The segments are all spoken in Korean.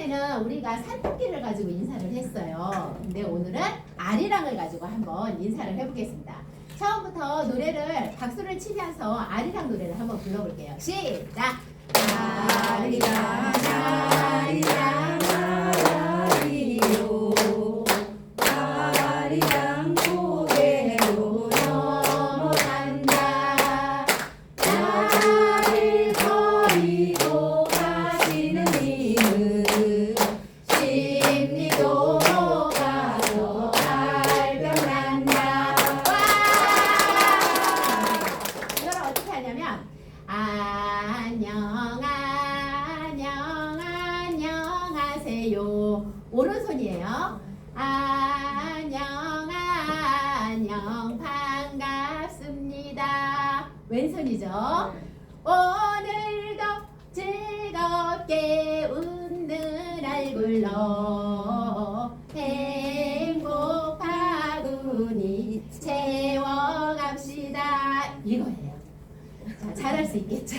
지난번에는 우리가 산토끼를 가지고 인사를 했어요. 근데 오늘은 아리랑을 가지고 한번 인사를 해보겠습니다. 처음부터 노래를 박수를 치면서 아리랑 노래를 한번 불러볼게요. 시작! 아리랑 아리랑 아리요 아리랑 고개로 넘어간다. 나를 버리고 가시는 님은 심리도 못 가서 발병난다. 와! 이걸 어떻게 하냐면 안녕하세요. 오른손이에요. 안녕 반갑습니다. 왼손이죠. 오늘도 즐겁게 웃는 얼굴로 행복하구니 채워갑시다. 이거예요. 자, 잘할 수 있겠죠?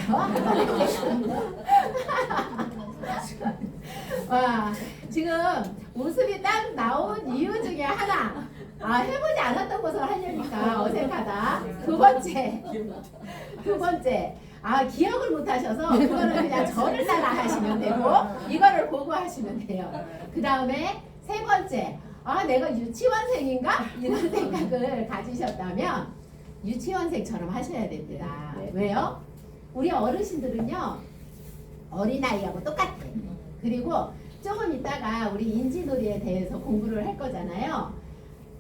와, 지금 웃음이 딱 나온 이유 중에 하나. 해보지 않았던 것을 하려니까 어색하다. 두 번째. 기억을 못 하셔서 그거는 그냥 저를 따라 하시면 되고, 이거를 보고 하시면 돼요. 그 다음에 세 번째. 내가 유치원생인가? 이런 생각을 가지셨다면 유치원생처럼 하셔야 됩니다. 왜요? 우리 어르신들은요, 어린아이하고 똑같아요. 그리고 조금 있다가 우리 인지놀이에 대해서 공부를 할 거잖아요.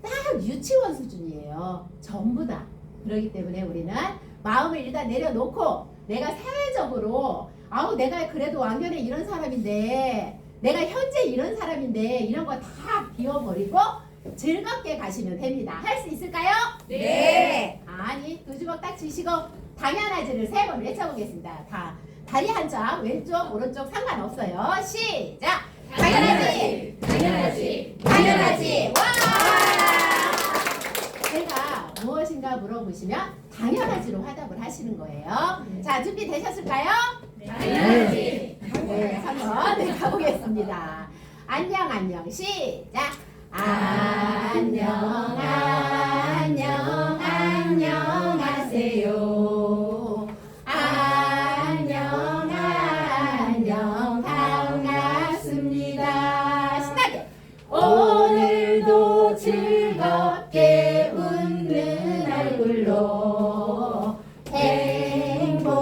딱 유치원 수준이에요. 전부 다. 그렇기 때문에 우리는 마음을 일단 내려놓고 내가 사회적으로 내가 그래도 왕년에 이런 사람인데 내가 현재 이런 사람인데 이런 거 다 비워버리고 즐겁게 가시면 됩니다. 할 수 있을까요? 네. 아니, 두 주먹 딱 쥐시고 당연하지를 3번 외쳐보겠습니다. 다 다리 한 짝, 왼쪽, 오른쪽 상관없어요. 시작! 당연하지! 당연하지! 당연하지! 와! 제가 무엇인가 물어보시면 당연하지로 화답을 하시는 거예요. 자, 준비되셨을까요? 당연하지. 네, 한번 가보겠습니다. 안녕, 시작! 안녕하세요. 안녕 반갑습니다. 신나게 오늘도 즐겁게 웃는 얼굴로 행복하구니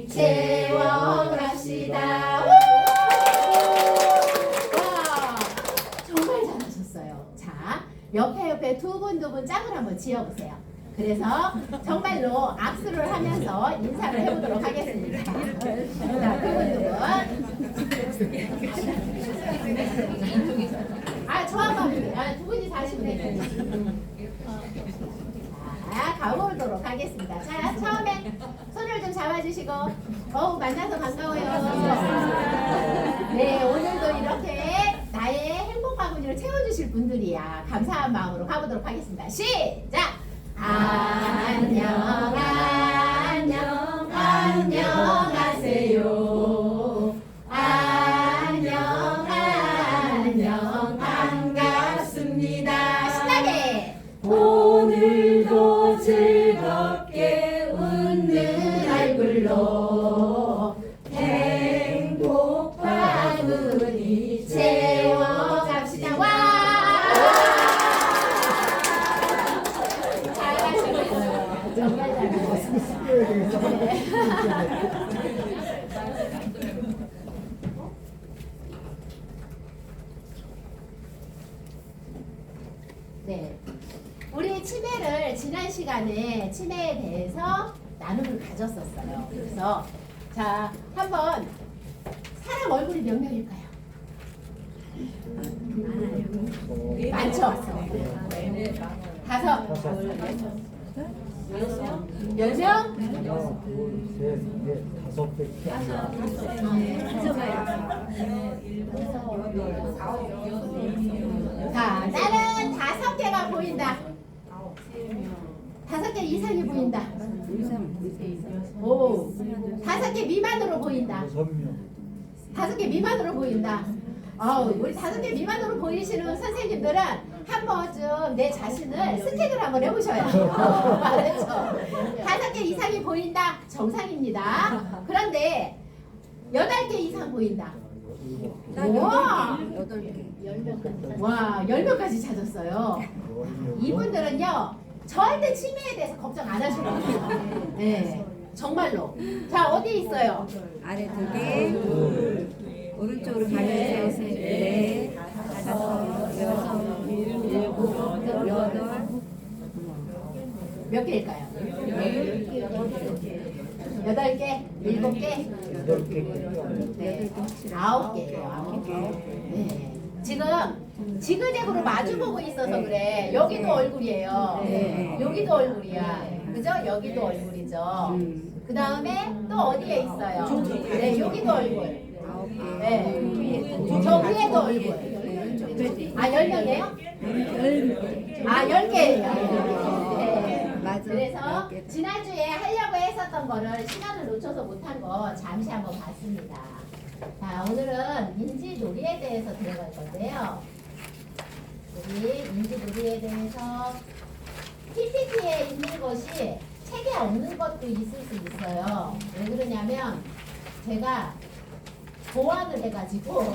채워갑시다. 와, 정말 잘하셨어요. 자, 옆에 두 분 짝을 한번 지어보세요. 그래서 정말로 악수를 하면서 인사를 해보도록 하겠습니다. 자, 두 분. 저하고 두 분이 사시면 되죠. 자, 가보도록 하겠습니다. 자, 처음에 손을 좀 잡아주시고, 만나서 반가워요. 네, 오늘도 이렇게 나의 행복바구니를 채워주실 분들이야. 감사한 마음으로 가보도록 하겠습니다. 시작! 안녕하세요. 안녕 반갑습니다. 신나게 오늘도 즐겁게 웃는 얼굴로 행복바구니 채워갑시다. 와! 잘하셨어요. 정말 잘하셨어요. 네, 우리 치매를 지난 시간에 치매에 대해서 나눔을 가졌었어요. 그래서 자, 한번 사람 얼굴이 몇 명일까요? 많죠? 5, 10명? 자, 나는 5개가 보인다. 5개 이상이 보인다. 오, 5개 미만으로 보인다. 5개 미만으로 보인다. 우리 5개 미만으로 보이시는 선생님들은 한 번쯤 내 자신을 스캔을 한번 해보셔야 돼요. 알았죠? 5개 이상이 보인다. 정상입니다. 그런데 8개 이상 보인다. 와, 8개. 와, 10명까지 찾았어요. 이분들은요, 절대 치매에 대해서 걱정 안 하셔도 돼요. 네, 정말로. 자, 어디 있어요? 아래 2개. 오른쪽으로 가면서 셋, 넷, 다섯, 여섯, 일곱, 여덟. 몇 개일까요? 8개? 7개? 8개 확실해. 9개예요. 네. 지금 지그재그로 마주보고 있어서 그래. 여기도 얼굴이에요. 네. 여기도 얼굴이야. 그죠? 여기도 얼굴이죠. 그 다음에 또 어디에 있어요? 네, 여기도 얼굴. 9개. 네. 저 위에도 얼굴. 아, 10명이에요? 10개예요. 네. 맞아. 그래서 10개. 지난주에 하려고 했었던 거를 시간을 놓쳐서 못한 거 잠시 한번 봤습니다. 자, 오늘은 인지놀이에 대해서 들어갈 건데요. 우리 인지놀이에 대해서 PPT에 있는 것이 책에 없는 것도 있을 수 있어요. 왜 그러냐면 제가 보완을 해가지고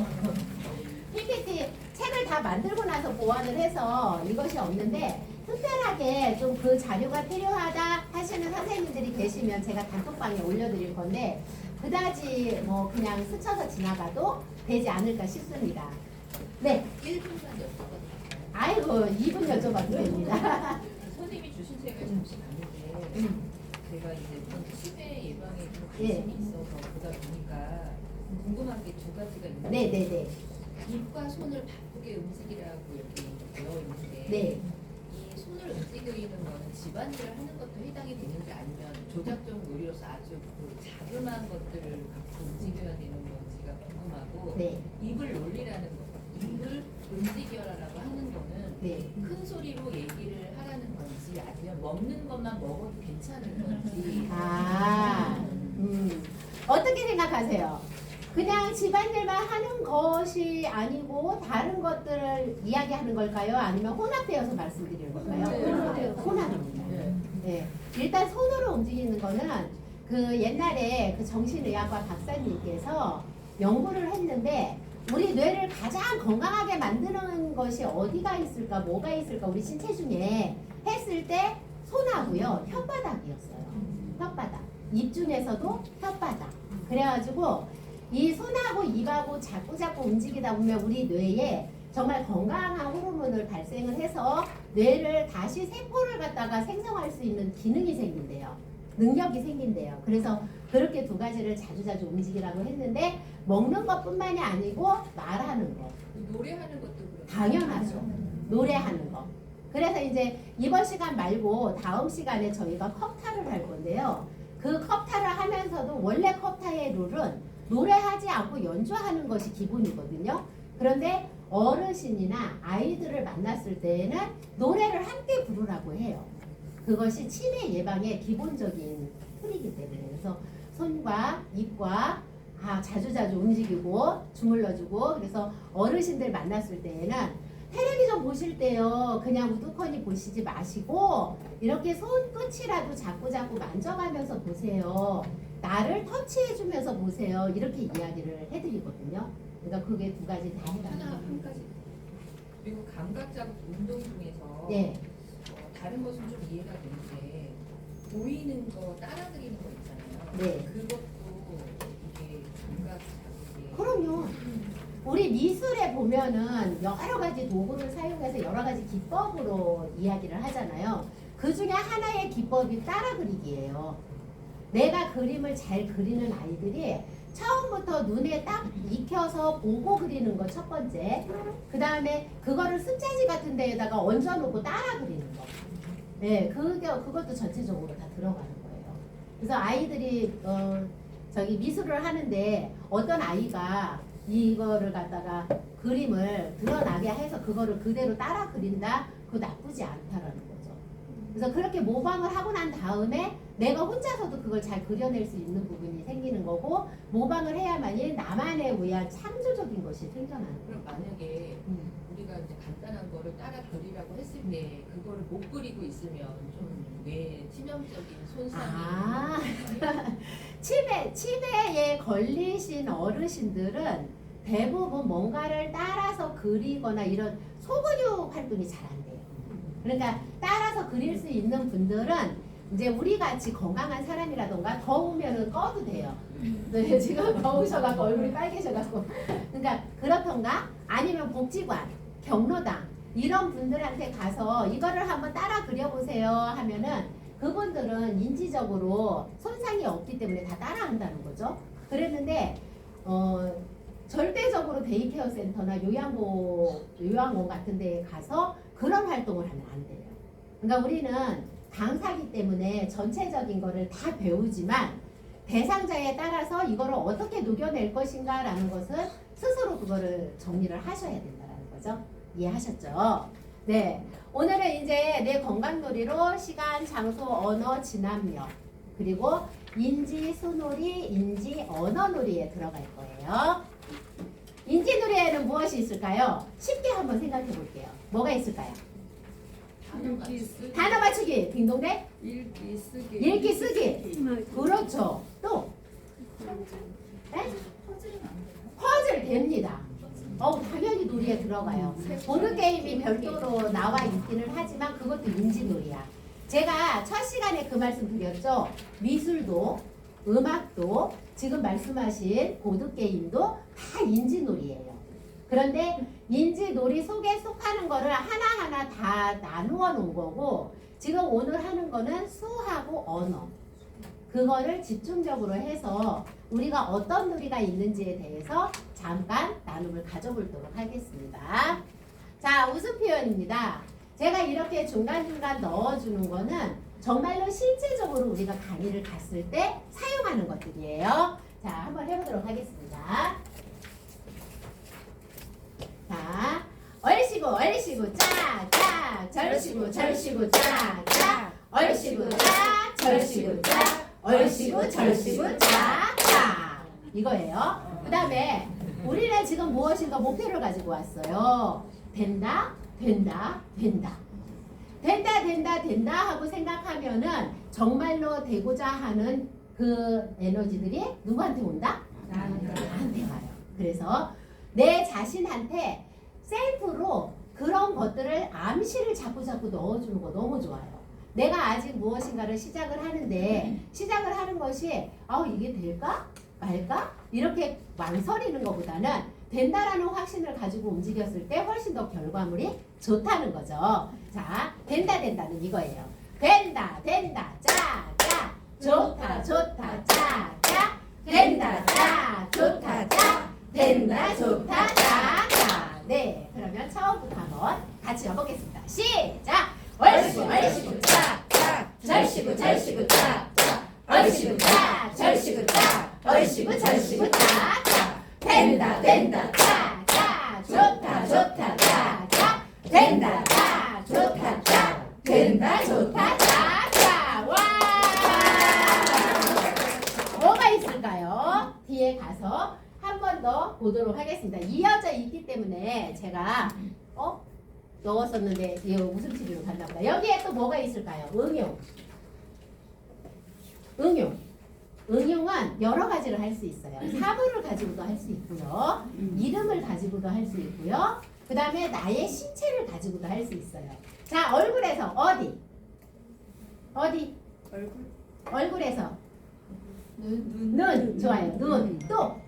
PPT 책을 다 만들고 나서 보완을 해서 이것이 없는데 특별하게 좀 그 자료가 필요하다 하시는 선생님들이 계시면 제가 단톡방에 올려드릴 건데 그다지 뭐 그냥 스쳐서 지나가도 되지 않을까 싶습니다. 네. 1분만 여쭤봐도 아이고 2분 여쭤봐도 됩니다. 선생님이 주신 책을 잠시 봤는데 제가 이제 좀 치매 예방에 좀 관심이 있어서 보다 보니까 궁금한 게 2가지가 있는데 네네네. 입과 손을 바쁘게 움직이라고 이렇게 되어 있는데 네. 이 손을 움직이는 거는 집안일을 하는 것도 해당이 되는지 아니면 조작적 놀이로서 아주 그 자그마한 것들을 갖고 움직여야 되는 건지가 궁금하고 네. 입을 놀리라는 거 입을 움직여라라고 하는 거는 네. 큰 소리로 얘기를 하라는 건지 아니면 먹는 것만 먹어도 괜찮은 건지 어떻게 생각하세요? 그냥 집안일만 하는 것이 아니고 다른 것들을 이야기하는 걸까요? 아니면 혼합되어서 말씀드리는 걸까요? 혼합입니다. 네. 일단 손으로 움직이는 거는 그 옛날에 그 정신의학과 박사님께서 연구를 했는데 우리 뇌를 가장 건강하게 만드는 것이 어디가 있을까, 뭐가 있을까, 우리 신체 중에 했을 때 손하고요, 혓바닥이었어요. 혓바닥. 입 중에서도 혓바닥. 그래가지고 이 손하고 입하고 자꾸자꾸 움직이다 보면 우리 뇌에 정말 건강한 호르몬을 발생을 해서 뇌를 다시 세포를 갖다가 생성할 수 있는 기능이 생긴대요. 능력이 생긴대요. 그래서 그렇게 2가지를 자주자주 움직이라고 했는데 먹는 것뿐만이 아니고 말하는 것. 노래하는 것도 그렇고 당연하죠. 노래하는 거. 그래서 이제 이번 시간 말고 다음 시간에 저희가 컵타를 할 건데요. 그 컵타를 하면서도 원래 컵타의 룰은 노래하지 않고 연주하는 것이 기본이거든요. 그런데 어르신이나 아이들을 만났을 때에는 노래를 함께 부르라고 해요. 그것이 치매 예방의 기본적인 툴이기 때문에 그래서 손과 입과 자주자주 움직이고 주물러주고 그래서 어르신들 만났을 때에는 텔레비전 보실 때요 그냥 우두커니 보시지 마시고 이렇게 손끝이라도 자꾸자꾸 만져가면서 보세요. 나를 터치해주면서 보세요. 이렇게 이야기를 해드리거든요. 그러니까 그게 2가지 다 하나 해당해요. 한 가지 그리고 감각 자극 운동 중에서 네. 다른 것은 좀 이해가 되는데 보이는 거 따라 그리는 거 있잖아요. 네. 그것도 이게 감각 자극이 그럼요. 우리 미술에 보면은 여러 가지 도구를 사용해서 여러 가지 기법으로 이야기를 하잖아요. 그 중에 하나의 기법이 따라 그리기예요. 내가 그림을 잘 그리는 아이들이 처음부터 눈에 딱 익혀서 보고 그리는 거 첫 번째. 그 다음에 그거를 습자지 같은 데에다가 얹어놓고 따라 그리는 거. 네, 그것도 전체적으로 다 들어가는 거예요. 그래서 아이들이 저기 미술을 하는데 어떤 아이가 이거를 갖다가 그림을 드러나게 해서 그거를 그대로 따라 그린다? 그거 나쁘지 않다라는 거죠. 그래서 그렇게 모방을 하고 난 다음에 내가 혼자서도 그걸 잘 그려낼 수 있는 부분이 생기는 거고, 모방을 해야만이 나만에 의한 창조적인 것이 생겨나는 거예요. 그럼 만약에 우리가 이제 간단한 거를 따라 그리라고 했을 때 그거를 못 그리고 있으면 좀 뇌에 치명적인 손상이 아. 있는 건가요? 치매에 걸리신 어르신들은 대부분 뭔가를 따라서 그리거나 이런 소근육 활동이 잘 안 돼요. 그러니까 따라서 그릴 수 있는 분들은 이제 우리 같이 건강한 사람이라던가 더우면은 꺼도 돼요. 네, 지금 더우셔갖고 얼굴이 빨개져갖고. 그러니까 그렇던가 아니면 복지관, 경로당 이런 분들한테 가서 이거를 한번 따라 그려보세요 하면은 그분들은 인지적으로 손상이 없기 때문에 다 따라한다는 거죠. 그랬는데 절대적으로 데이케어 센터나 요양원 같은 데에 가서 그런 활동을 하면 안 돼요. 그러니까 우리는 강사기 때문에 전체적인 거를 다 배우지만 대상자에 따라서 이거를 어떻게 녹여낼 것인가 라는 것은 스스로 그거를 정리를 하셔야 된다는 거죠. 이해하셨죠? 네. 오늘은 이제 내 건강놀이로 시간, 장소, 언어, 진압력 그리고 인지, 수놀이, 인지, 언어놀이에 들어갈 거예요. 인지놀이에는 무엇이 있을까요? 쉽게 한번 생각해 볼게요. 뭐가 있을까요? 읽기 쓰기. 단어 맞추기, 딩동댕, 읽기 쓰기. 읽기 쓰기. 그렇죠. 또 네? 퍼즐 됩니다. 당연히 놀이에 들어가요. 보드 게임이 별도로 나와 있기는 하지만 그것도 인지놀이야. 제가 첫 시간에 그 말씀 드렸죠. 미술도, 음악도, 지금 말씀하신 보드 게임도 다 인지놀이예요. 그런데 인지놀이 속에 속하는 거를 하나하나 다 나누어 놓은 거고, 지금 오늘 하는 거는 수하고 언어. 그거를 집중적으로 해서 우리가 어떤 놀이가 있는지에 대해서 잠깐 나눔을 가져보도록 하겠습니다. 자, 웃음 표현입니다. 제가 이렇게 중간중간 넣어주는 거는 정말로 실질적으로 우리가 강의를 갔을 때 사용하는 것들이에요. 자, 한번 해보도록 하겠습니다. 자, 얼씨구 얼씨구 짝짝, 절씨구 절씨구 짝짝, 얼씨구 짝, 절씨구 짝, 얼씨구 절씨구 짝짝, 이거예요. 그 다음에 우리는 지금 무엇인가 목표를 가지고 왔어요. 된다, 된다, 된다. 된다, 된다, 된다 하고 생각하면은 정말로 되고자 하는 그 에너지들이 누구한테 온다? 나한테 와요. 그래서 내 자신한테 셀프로 그런 것들을 암시를 자꾸 넣어주는 거 너무 좋아요. 내가 아직 무엇인가를 시작을 하는데 시작을 하는 것이 이게 될까? 말까? 이렇게 망설이는 것보다는 된다라는 확신을 가지고 움직였을 때 훨씬 더 결과물이 좋다는 거죠. 자, 된다 된다는 이거예요. 된다 된다 짜짜, 좋다 좋다 짜짜, 된다 짜 좋다 짜, 된다 좋다 짜짜. 네, 그러면 처음부터 한번 같이 해보겠습니다. 시작! 얼씨구 얼씨구 짝짝, 절씨구 절씨구 짝짝, 얼씨구 짝 절씨구 짝, 얼씨구 절씨구 짝짝, 된다 된다 짝짝, 좋다 좋다 짝짝, 된다 짝 좋다 짝, 된다 좋다 짝짝. 와! 뭐가 있을까요? 뒤에 가서 한 번 더 보도록 하겠습니다. 이어져 있기 때문에 제가 넣었었는데 이 웃음치료로 갔나 보다. 여기에 또 뭐가 있을까요? 응용. 응용은 여러 가지를 할 수 있어요. 사물을 가지고도 할 수 있고요. 이름을 가지고도 할 수 있고요. 그 다음에 나의 신체를 가지고도 할 수 있어요. 자, 얼굴에서 어디? 얼굴에서 눈. 좋아요. 눈. 또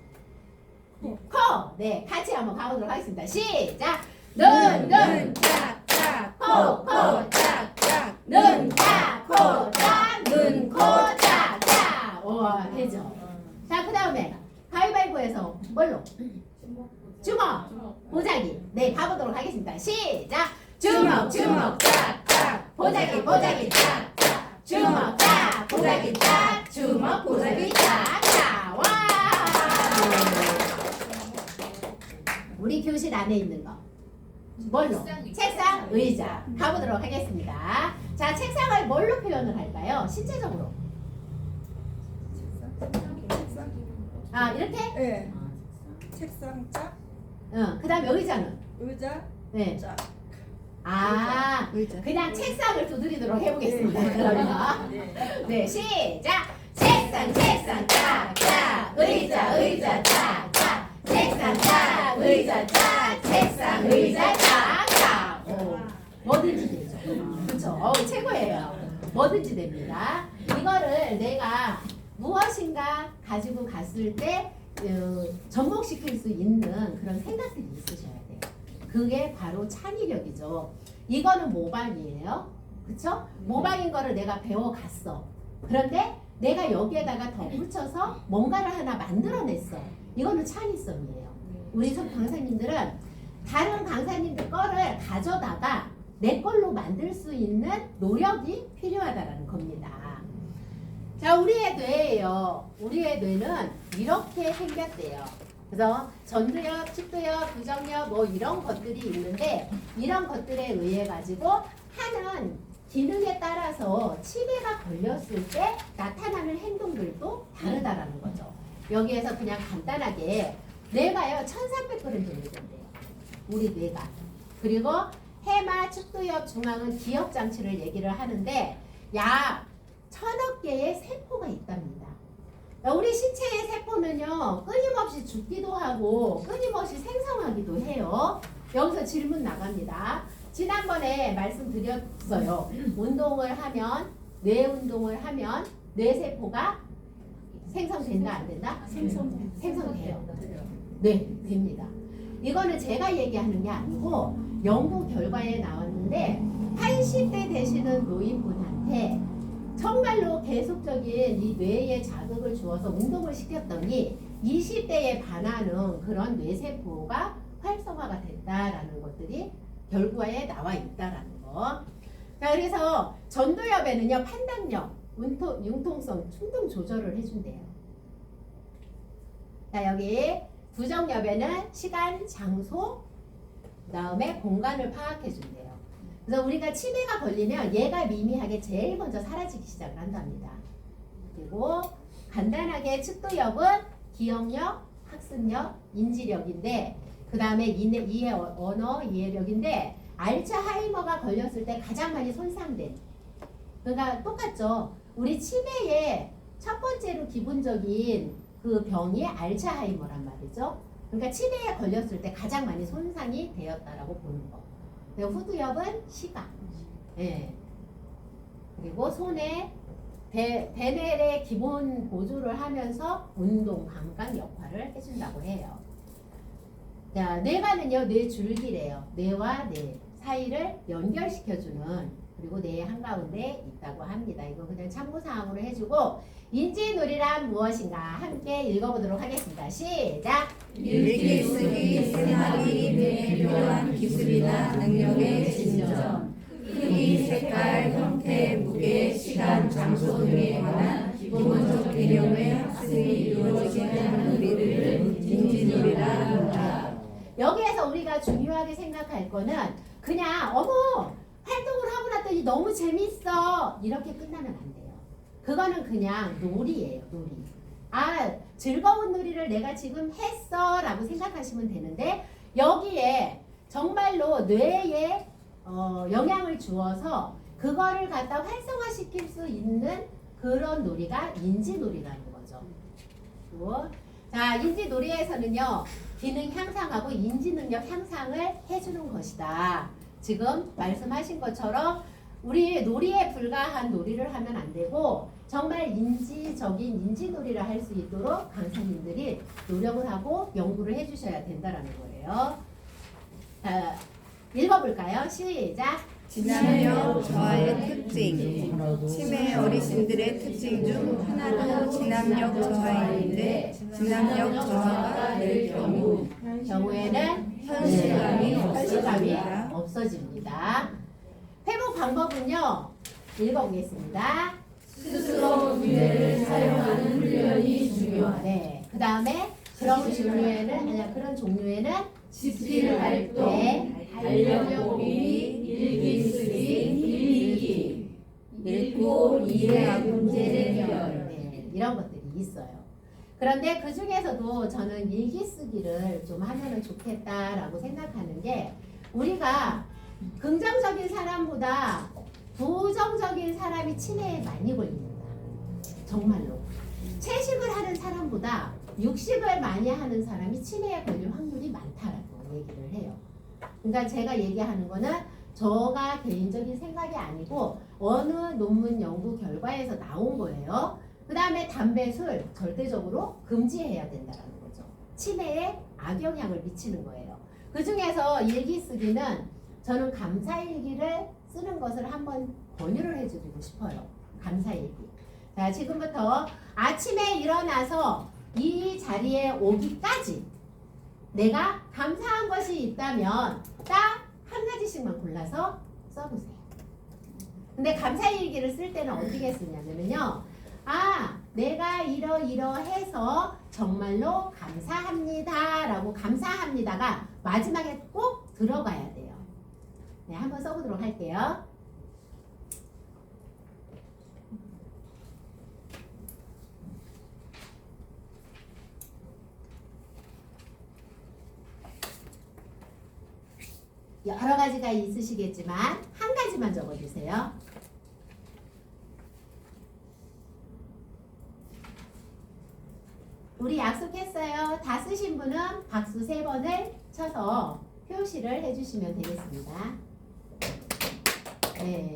코. 네, 같이 한번 가보도록 하겠습니다. 시작. 눈, 짝짝, 코, 짝짝, 눈, 짝, 코, 짝, 눈, 코, 짝짝. 와, 되죠. 자, 그 다음에 가위바위보에서 뭘로? 주먹, 보자기. 네, 가보도록 하겠습니다. 시작. 주먹, 짝짝, 보자기, 짝짝, 주먹, 짝, 보자기, 짝, 주먹, 보자기, 짝짝. 와! 우리 교실 안에 있는 거. 뭘로? 책상, 의자. 가보도록 하겠습니다. 자, 책상을 뭘로 표현을 할까요? 신체적으로. 아, 이렇게? 네. 책상 짝, 응. 그 다음에 의자는? 의자 네. 짝. 아, 의자. 그냥 책상을 두드리도록 해보겠습니다. 그러면. 네. 네, 시작! 책상, 책상, 짝, 짝. 의자, 의자, 짝, 짝. 책상, 짝, 의자, 짝. 책상, 의자, 짝, 짝. 오, 뭐든지 되죠. 그렇죠. 최고예요. 뭐든지 됩니다. 이거를 내가 무엇인가 가지고 갔을 때 접목시킬 수 있는 그런 생각들이 있으셔야 돼요. 그게 바로 창의력이죠. 이거는 모방이에요. 그쵸? 모방인 거를 내가 배워갔어. 그런데 내가 여기에다가 덧붙여서 뭔가를 하나 만들어냈어. 이거는 창의성이에요. 우리 강사님들은 다른 강사님들 거를 가져다가 내 걸로 만들 수 있는 노력이 필요하다는 겁니다. 자, 우리의 뇌예요. 우리의 뇌는 이렇게 생겼대요. 그래서 전두엽, 측두엽, 부정엽 뭐 이런 것들이 있는데 이런 것들에 의해 가지고 하는 기능에 따라서 치매가 걸렸을 때 나타나는 행동들도 다르다라는 거죠. 여기에서 그냥 간단하게 뇌가요 1300g 정도 된대요. 우리 뇌가. 그리고 해마, 측두엽, 중앙은 기억 장치를 얘기를 하는데 약 1000억 개의 세포가 있답니다. 우리 신체의 세포는요 끊임없이 죽기도 하고 끊임없이 생성하기도 해요. 여기서 질문 나갑니다. 지난번에 말씀드렸어요. 운동을 하면 뇌 운동을 하면 뇌세포가 생성된다 안 된다? 생성돼요. 네, 됩니다. 이거는 제가 얘기하는 게 아니고 연구 결과에 나왔는데 80대 되시는 노인분한테 정말로 계속적인 이 뇌에 자극을 주어서 운동을 시켰더니 20대에 반하는 그런 뇌세포가 활성화가 됐다라는 것들이 결과에 나와 있다라는 거. 자, 그래서 전두엽에는요 판단력, 융통성, 충동 조절을 해준대요. 자, 여기 부정엽에는 시간, 장소, 그 다음에 공간을 파악해준대요. 그래서 우리가 치매가 걸리면 얘가 미미하게 제일 먼저 사라지기 시작을 한답니다. 그리고 간단하게 측두엽은 기억력, 학습력, 인지력인데 그 다음에 이해, 언어, 이해력인데 알츠하이머가 걸렸을 때 가장 많이 손상된 그러니까 똑같죠. 우리 치매의 첫 번째로 기본적인 그 병이 알츠하이머란 말이죠. 그러니까 치매에 걸렸을 때 가장 많이 손상이 되었다라고 보는 거. 그리고 후두엽은 시각. 예. 그리고 손에 베넬의 기본 보조를 하면서 운동, 감각 역할을 해준다고 해요. 자, 뇌가는요, 뇌 줄기래요. 뇌와 뇌 사이를 연결시켜주는 그리고 뇌 한가운데 있다고 합니다. 이거 그냥 참고사항으로 해주고 인지놀이란 무엇인가 함께 읽어보도록 하겠습니다. 시작! 읽기, 쓰기, 생각이 뇌에 필요한 기술이나 능력의 진전, 크기, 색깔, 형태, 무게, 시간, 장소 등에 관한 기본적 개념의 학습이 이루어지게 하는 놀이를 인지놀이라 한다. 여기에서 우리가 중요하게 생각할 거는 그냥 어머 활동을 하고 났더니 너무 재밌어 이렇게 끝나면 안 돼요. 그거는 그냥 놀이예요. 놀이. 아 즐거운 놀이를 내가 지금 했어 라고 생각하시면 되는데 여기에 정말로 뇌에 영향을 주어서 그거를 갖다 활성화시킬 수 있는 그런 놀이가 인지놀이라는 거죠. 그리고 자 인지놀이에서는요 기능 향상하고 인지능력 향상을 해주는 것이다. 지금 말씀하신 것처럼 우리 놀이에 불과한 놀이를 하면 안 되고 정말 인지적인 인지놀이를 할 수 있도록 강사님들이 노력을 하고 연구를 해주셔야 된다는 거예요. 자, 읽어볼까요? 시작! 진압력 저하의 특징. 치매 어르신들의 특징 중 하나는 진압력 저하인데 진압력 저하가 될 경우에는 현실감이 없어집니다. 회복 방법은요. 읽어보겠습니다. 스스로 기회를 사용하는 훈련이 중요하다. 네. 그 다음에 그런 종류에는 집필 활동, 네. 달력 보기, 일기 쓰기, 일기, 읽고 이해하고 문제 해결. 네, 이런 것들이 있어요. 그런데 그 중에서도 저는 일기 쓰기를 좀 하면은 좋겠다라고 생각하는 게 우리가 긍정적인 사람보다 부정적인 사람이 치매에 많이 걸립니다. 정말로. 채식을 하는 사람보다 육식을 많이 하는 사람이 치매에 걸릴 확률이 많다라고 얘기를 해요. 그러니까 제가 얘기하는 거는 저가 개인적인 생각이 아니고 어느 논문 연구 결과에서 나온 거예요. 그 다음에 담배, 술 절대적으로 금지해야 된다는 거죠. 치매에 악영향을 미치는 거예요. 그 중에서 일기 쓰기는 저는 감사일기를 쓰는 것을 한번 권유를 해드리고 싶어요. 감사일기. 자, 지금부터 아침에 일어나서 이 자리에 오기까지 내가 감사한 것이 있다면 딱 한 가지씩만 골라서 써보세요. 근데 감사일기를 쓸 때는 어떻게 쓰냐면요. 아, 내가 이러이러해서 정말로 감사합니다 라고 감사합니다가 마지막에 꼭 들어가야 돼요. 네, 한번 써보도록 할게요. 여러 가지가 있으시겠지만 한 가지만 적어주세요. 우리 약속했어요. 다 쓰신 분은 박수 3번을 쳐서 표시를 해주시면 되겠습니다. 네.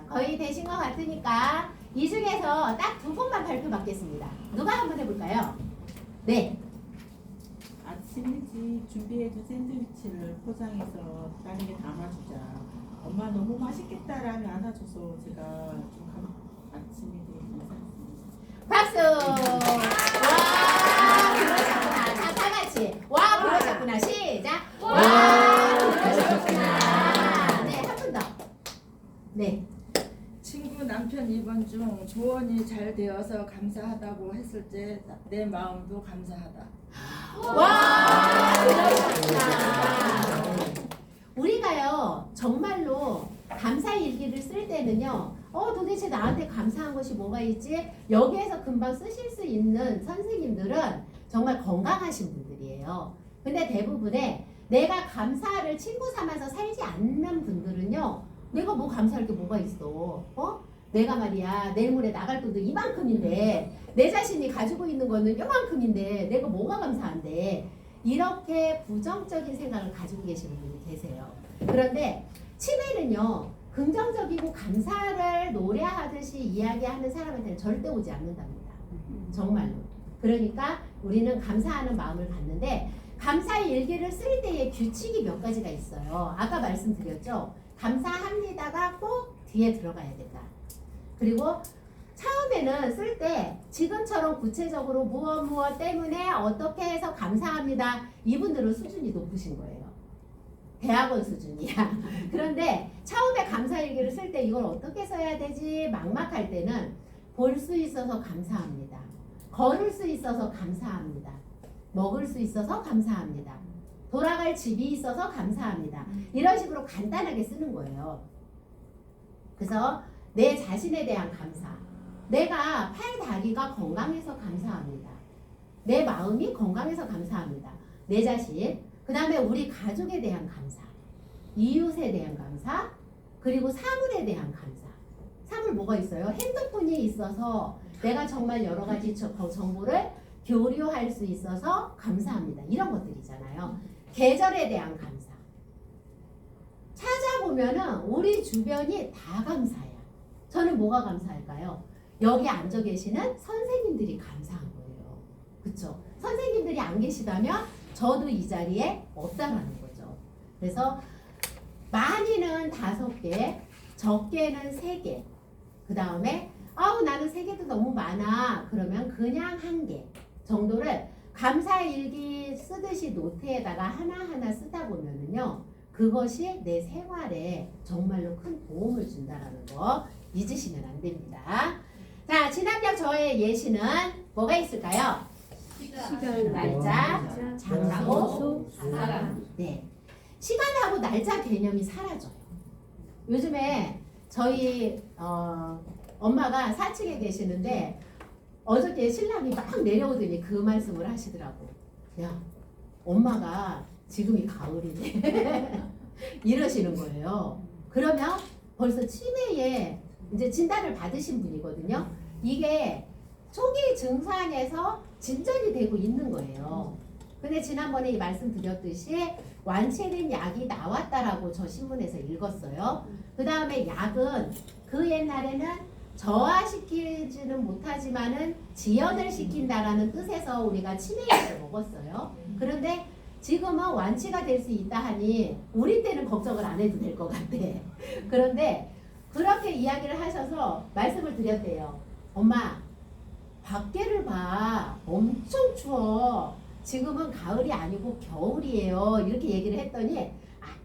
거의 되신 것 같으니까 이 중에서 딱 2분만 발표 받겠습니다. 누가 한번 해볼까요? 네. 아침 일찍 준비해둔 샌드위치를 포장해서 딸에게 담아주자. 엄마 너무 맛있겠다라며 안아줘서 제가 아침에 되게 감사했습니다. 박수! 와, 그러셨구나. 자, 다 같이. 와, 그러셨구나. 시작. 와, 그러셨구나. 네, 한 분 더. 네. 친구 남편 입원 중 조언이 잘 되어서 감사하다고 했을 때 내 마음도 감사하다. 와, 그러셨구나. 우리가요, 정말로 감사일기를 쓸 때는요, 도대체 나한테 감사한 것이 뭐가 있지? 여기에서 금방 쓰실 수 있는 선생님들은 정말 건강하신 분들이에요. 근데 대부분의 내가 감사를 친구 삼아서 살지 않는 분들은요, 내가 뭐 감사할 게 뭐가 있어? 내가 말이야 내일 모레 나갈 돈도 이만큼인데 내 자신이 가지고 있는 거는 요만큼인데 내가 뭐가 감사한데 이렇게 부정적인 생각을 가지고 계시는 분이 계세요. 그런데 치매는요 긍정적이고 감사를 노래하듯이 이야기하는 사람한테는 절대 오지 않는답니다. 정말로. 그러니까 우리는 감사하는 마음을 갖는데 감사 일기를 쓸 때의 규칙이 몇 가지가 있어요. 아까 말씀드렸죠. 감사합니다가 꼭 뒤에 들어가야 된다. 그리고 처음에는 쓸 때 지금처럼 구체적으로 무엇 때문에 어떻게 해서 감사합니다. 이분들은 수준이 높으신 거예요. 대학원 수준이야. 그런데 처음에 감사일기를 쓸 때 이걸 어떻게 써야 되지? 막막할 때는 볼 수 있어서 감사합니다. 걸을 수 있어서 감사합니다. 먹을 수 있어서 감사합니다. 돌아갈 집이 있어서 감사합니다. 이런 식으로 간단하게 쓰는 거예요. 그래서 내 자신에 대한 감사. 내가 팔다리가 건강해서 감사합니다. 내 마음이 건강해서 감사합니다. 내 자신. 그 다음에 우리 가족에 대한 감사. 이웃에 대한 감사. 그리고 사물에 대한 감사. 사물 뭐가 있어요? 핸드폰이 있어서 내가 정말 여러 가지 정보를 교류할 수 있어서 감사합니다. 이런 것들이잖아요. 계절에 대한 감사. 찾아보면은 우리 주변이 다 감사해요. 저는 뭐가 감사할까요? 여기 앉아 계시는 선생님들이 감사한 거예요. 그쵸? 선생님들이 안 계시다면 저도 이 자리에 없다라는 거죠. 그래서 많이는 5개, 적게는 3개. 그 다음에 아우 나는 3개도 너무 많아. 그러면 그냥 1개 정도를 감사일기 쓰듯이 노트에다가 하나하나 쓰다 보면은요. 그것이 내 생활에 정말로 큰 도움을 준다라는 거 잊으시면 안 됩니다. 자, 진학력 저의 예시는 뭐가 있을까요? 시간, 날짜, 장소, 사람. 네. 시간하고 날짜 개념이 사라져요. 요즘에 저희 엄마가 4층에 계시는데 어저께 신랑이 막 내려오더니 그 말씀을 하시더라고. 야, 엄마가 지금이 가을이네. 이러시는 거예요. 그러면 벌써 치매에 이제 진단을 받으신 분이거든요. 이게 초기 증상에서 진전이 되고 있는 거예요. 근데 지난번에 말씀드렸듯이 완치된 약이 나왔다라고 저 신문에서 읽었어요. 그 다음에 약은 그 옛날에는 저하시키지는 못하지만은 지연을 시킨다라는 뜻에서 우리가 치매약을 먹었어요. 그런데 지금은 완치가 될 수 있다 하니 우리 때는 걱정을 안 해도 될 것 같아. 그런데 그렇게 이야기를 하셔서 말씀을 드렸대요. 엄마, 밖에를 봐. 엄청 추워. 지금은 가을이 아니고 겨울이에요. 이렇게 얘기를 했더니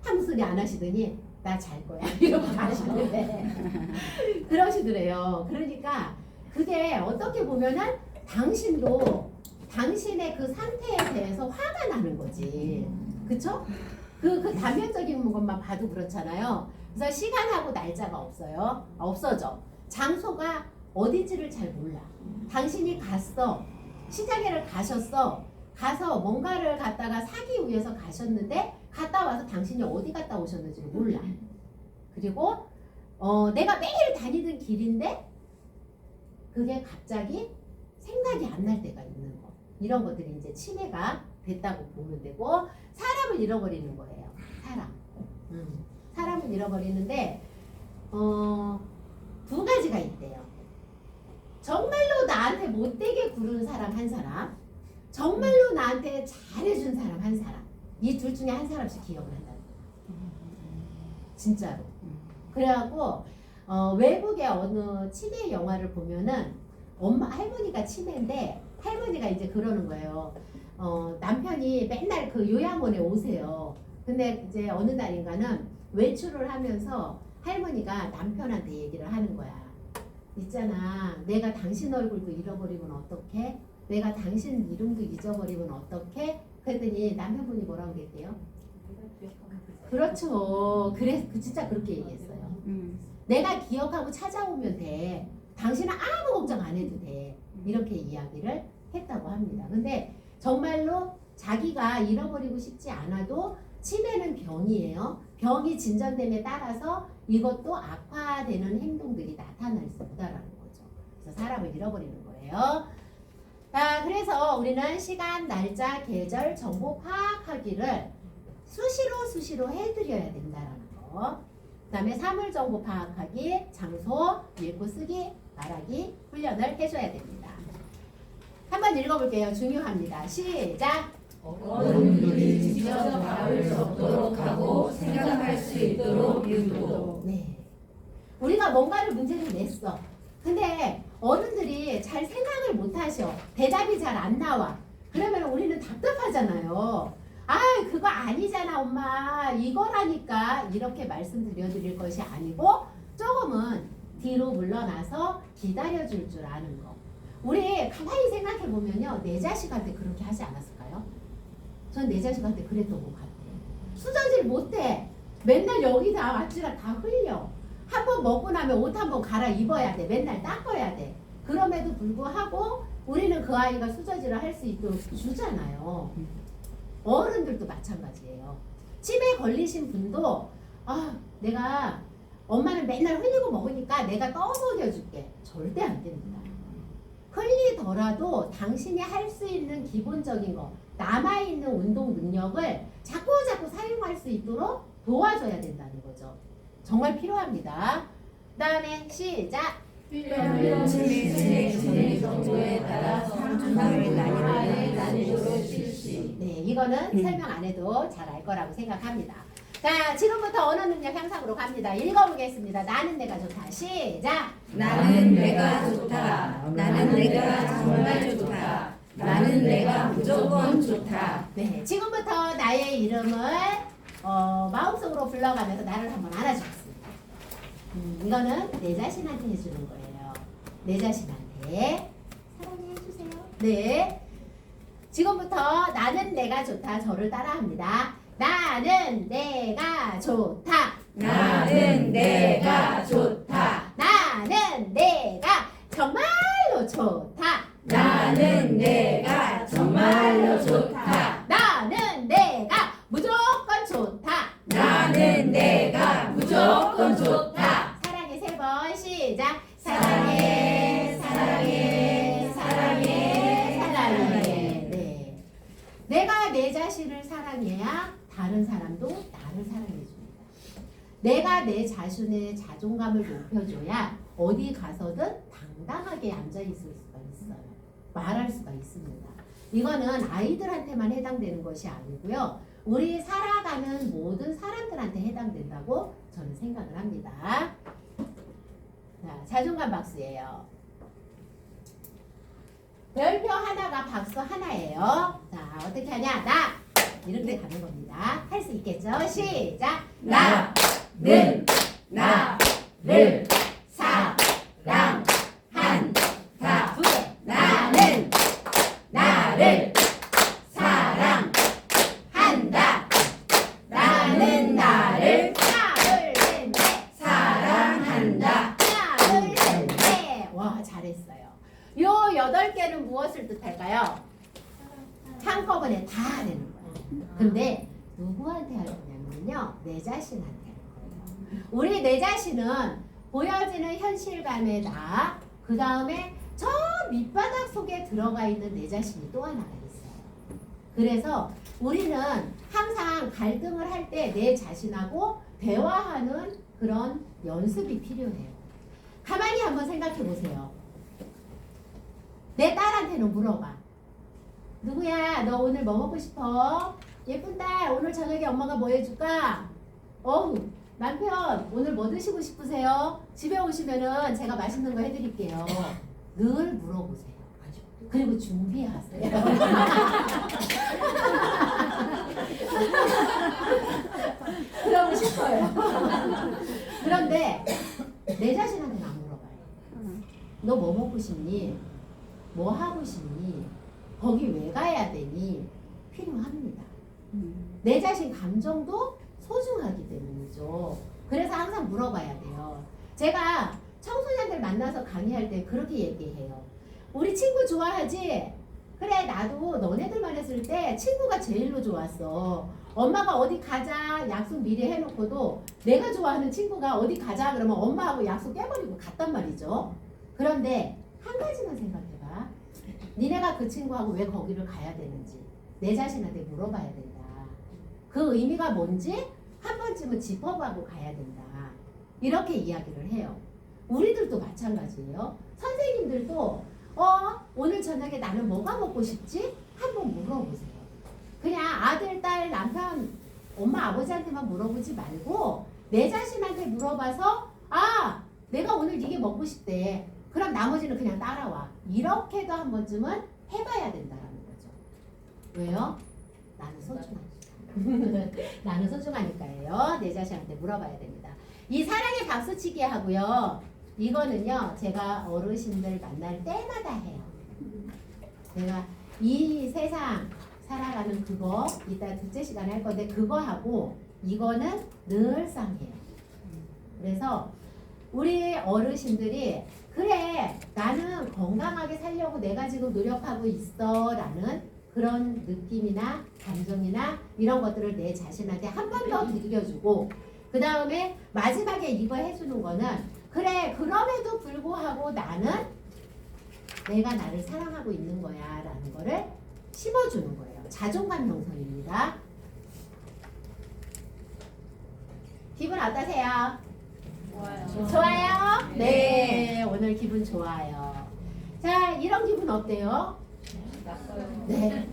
아무 소리 안 하시더니 나 잘 거야. 이러고 가시는데 그러시더래요. 그러니까 그게 어떻게 보면은 당신도 당신의 그 상태에 대해서 화가 나는 거지. 그쵸? 그 단면적인 것만 봐도 그렇잖아요. 그래서 시간하고 날짜가 없어요. 없어져. 장소가 어딘지를 잘 몰라. 당신이 갔어. 시장에를 가셨어. 가서 뭔가를 갖다가 사기 위해서 가셨는데 갔다 와서 당신이 어디 갔다 오셨는지를 몰라. 그리고 내가 매일 다니던 길인데 그게 갑자기 생각이 안 날 때가 있는 거. 이런 것들이 이제 치매가 됐다고 보면 되고 사람을 잃어버리는 거예요. 사람. 사람을 잃어버리는데 2가지가 있대요. 정말로 나한테 못되게 구르는 사람 한 사람, 정말로 나한테 잘해준 사람 한 사람. 이 둘 중에 한 사람씩 기억을 한다는 거예요. 진짜로. 그래갖고 외국의 어느 치매 영화를 보면은 할머니가 치매인데 할머니가 이제 그러는 거예요. 남편이 맨날 그 요양원에 오세요. 근데 이제 어느 날인가는 외출을 하면서 할머니가 남편한테 얘기를 하는 거야. 있잖아, 내가 당신 얼굴도 잃어버리면 어떡해? 내가 당신 이름도 잊어버리면 어떡해? 그랬더니 남편분이 뭐라고 그랬대요? 그렇죠. 그래, 진짜 그렇게 얘기했어요. 내가 기억하고 찾아오면 돼. 당신은 아무 걱정 안 해도 돼. 이렇게 이야기를 했다고 합니다. 근데 정말로 자기가 잃어버리고 싶지 않아도 치매는 병이에요. 병이 진전됨에 따라서 이것도 악화되는 행동들이 나타날 수 있다라는 거죠. 그래서 사람을 잃어버리는 거예요. 자, 그래서 우리는 시간, 날짜, 계절, 정보 파악하기를 수시로 해드려야 된다라는 거. 그 다음에 사물 정보 파악하기, 장소, 읽고 쓰기, 말하기 훈련을 해줘야 됩니다. 한번 읽어볼게요. 중요합니다. 시작! 어른들이 직접 말할 수 없도록 하고 생각할 수 있도록 유도. 네. 우리가 뭔가를 문제를 냈어. 근데 어른들이 잘 생각을 못 하셔. 대답이 잘 안 나와. 그러면 우리는 답답하잖아요. 아, 그거 아니잖아, 엄마. 이거라니까. 이렇게 말씀드려드릴 것이 아니고 조금은 뒤로 물러나서 기다려줄 줄 아는 거. 우리 가만히 생각해 보면요, 내 자식한테 그렇게 하지 않았을까요? 전 내 자식한테 그랬던 것 같아요. 수저질 못해. 맨날 여기다 아찌가 다 흘려. 한 번 먹고 나면 옷 한 번 갈아입어야 돼. 맨날 닦아야 돼. 그럼에도 불구하고 우리는 그 아이가 수저질을 할 수 있도록 주잖아요. 어른들도 마찬가지예요. 치매 걸리신 분도 내가 엄마는 맨날 흘리고 먹으니까 내가 떠먹여줄게. 절대 안 됩니다. 흘리더라도 당신이 할 수 있는 기본적인 거, 남아있는 운동 능력을 자꾸 사용할 수 있도록 도와줘야 된다는 거죠. 정말 필요합니다. 그 다음에 시작! 제 정도에 따라 사람을 나뉘도록 실시. 네, 이거는 설명 안 해도 잘 알 거라고 생각합니다. 자, 지금부터 언어 능력 향상으로 갑니다. 읽어보겠습니다. 나는 내가 좋다. 시작. 나는 내가 좋다. 나는 내가 정말 좋다. 나는 내가 무조건 좋다. 네, 지금부터 나의 이름을 마음속으로 불러가면서 나를 한번 알아주겠습니다. 이거는 내 자신한테 해주는 거예요. 내 자신한테 사랑해 해주세요. 네, 지금부터 나는 내가 좋다. 저를 따라합니다. 나는 내가 좋다. 나는 내가 좋다. 나는 내가 정말로 좋다. 나는 내가 정말로 좋다. 나는 내가 무조건 좋다. 나는 내가 무조건 좋다. 사랑해 세 번 시작. 사랑해, 사랑해, 사랑해, 사랑해. 네. 내가 내 자신을 사랑해야 다른 사람도 나를 사랑해줍니다. 내가 내 자신의 자존감을 높여줘야 어디 가서든 당당하게 앉아있을 수가 있어요. 말할 수가 있습니다. 이거는 아이들한테만 해당되는 것이 아니고요. 우리 살아가는 모든 사람들한테 해당된다고 저는 생각을 합니다. 자, 자존감 박수예요. 별표 하나가 박수 하나예요. 자, 어떻게 하냐? 나! 이렇게 가는 겁니다. 할 수 있겠죠? 시작! 나는 나를 사랑한다. 두 개! 나는 나를 사랑한다. 나는 나를 하나, 둘, 셋, 넷! 사랑한다. 하나, 둘, 셋, 넷! 와, 잘했어요. 요 8개는 무엇을 뜻할까요? 한꺼번에 다 되는 거예요. 근데 누구한테 할 거냐면요, 내 자신한테 할 거예요. 우리 내 자신은 보여지는 현실감의 나, 그 다음에 저 밑바닥 속에 들어가 있는 내 자신이 또 하나가 있어요. 그래서 우리는 항상 갈등을 할 때 내 자신하고 대화하는 그런 연습이 필요해요. 가만히 한번 생각해 보세요. 내 딸한테는 물어봐. 누구야, 너 오늘 뭐 먹고 싶어? 예쁜 딸, 오늘 저녁에 엄마가 뭐 해줄까? 어우, 남편, 오늘 뭐 드시고 싶으세요? 집에 오시면은 제가 맛있는 거 해드릴게요. 늘 물어보세요. 그리고 준비하세요. 그러고 싶어요. 그런데 내 자신한테는 안 물어봐요. 너 뭐 먹고 싶니? 뭐 하고 싶니? 거기 왜 가야 되니? 필요합니다. 내 자신 감정도 소중하기 때문이죠. 그래서 항상 물어봐야 돼요. 제가 청소년들 만나서 강의할 때 그렇게 얘기해요. 우리 친구 좋아하지? 그래, 나도 너네들만 했을 때 친구가 제일로 좋았어. 엄마가 어디 가자 약속 미리 해놓고도 내가 좋아하는 친구가 어디 가자 그러면 엄마하고 약속 깨버리고 갔단 말이죠. 그런데 한 가지만 생각해봐. 니네가 그 친구하고 왜 거기를 가야 되는지 내 자신한테 물어봐야 된다. 그 의미가 뭔지 한 번쯤은 짚어보고 가야 된다. 이렇게 이야기를 해요. 우리들도 마찬가지예요. 선생님들도 오늘 저녁에 나는 뭐가 먹고 싶지? 한번 물어보세요. 그냥 아들, 딸, 남편, 엄마, 아버지한테만 물어보지 말고 내 자신한테 물어봐서 내가 오늘 이게 먹고 싶대. 그럼 나머지는 그냥 따라와. 이렇게도 한 번쯤은 해봐야 된다는 거죠. 왜요? 나는 소중하니까. 나는 소중하니까예요. 내 자신한테 물어봐야 됩니다. 이 사랑의 박수치기 하고요. 이거는요, 제가 어르신들 만날 때마다 해요. 제가 이 세상 살아가는 그거 이따 둘째 시간에 할 건데 그거 하고 이거는 늘상 해요. 그래서 우리 어르신들이 그래, 나는 건강하게 살려고 내가 지금 노력하고 있어 라는 그런 느낌이나 감정이나 이런 것들을 내 자신한테 한 번 더 들려주고, 그 다음에 마지막에 이거 해주는 거는 그래, 그럼에도 불구하고 나는 내가 나를 사랑하고 있는 거야 라는 거를 심어주는 거예요. 자존감 형성입니다. 기분 어떠세요? 좋아요. 좋아요? 네. 오늘 기분 기분 좋아요. 자, 이런 기분 어때요? 나빠요. 네.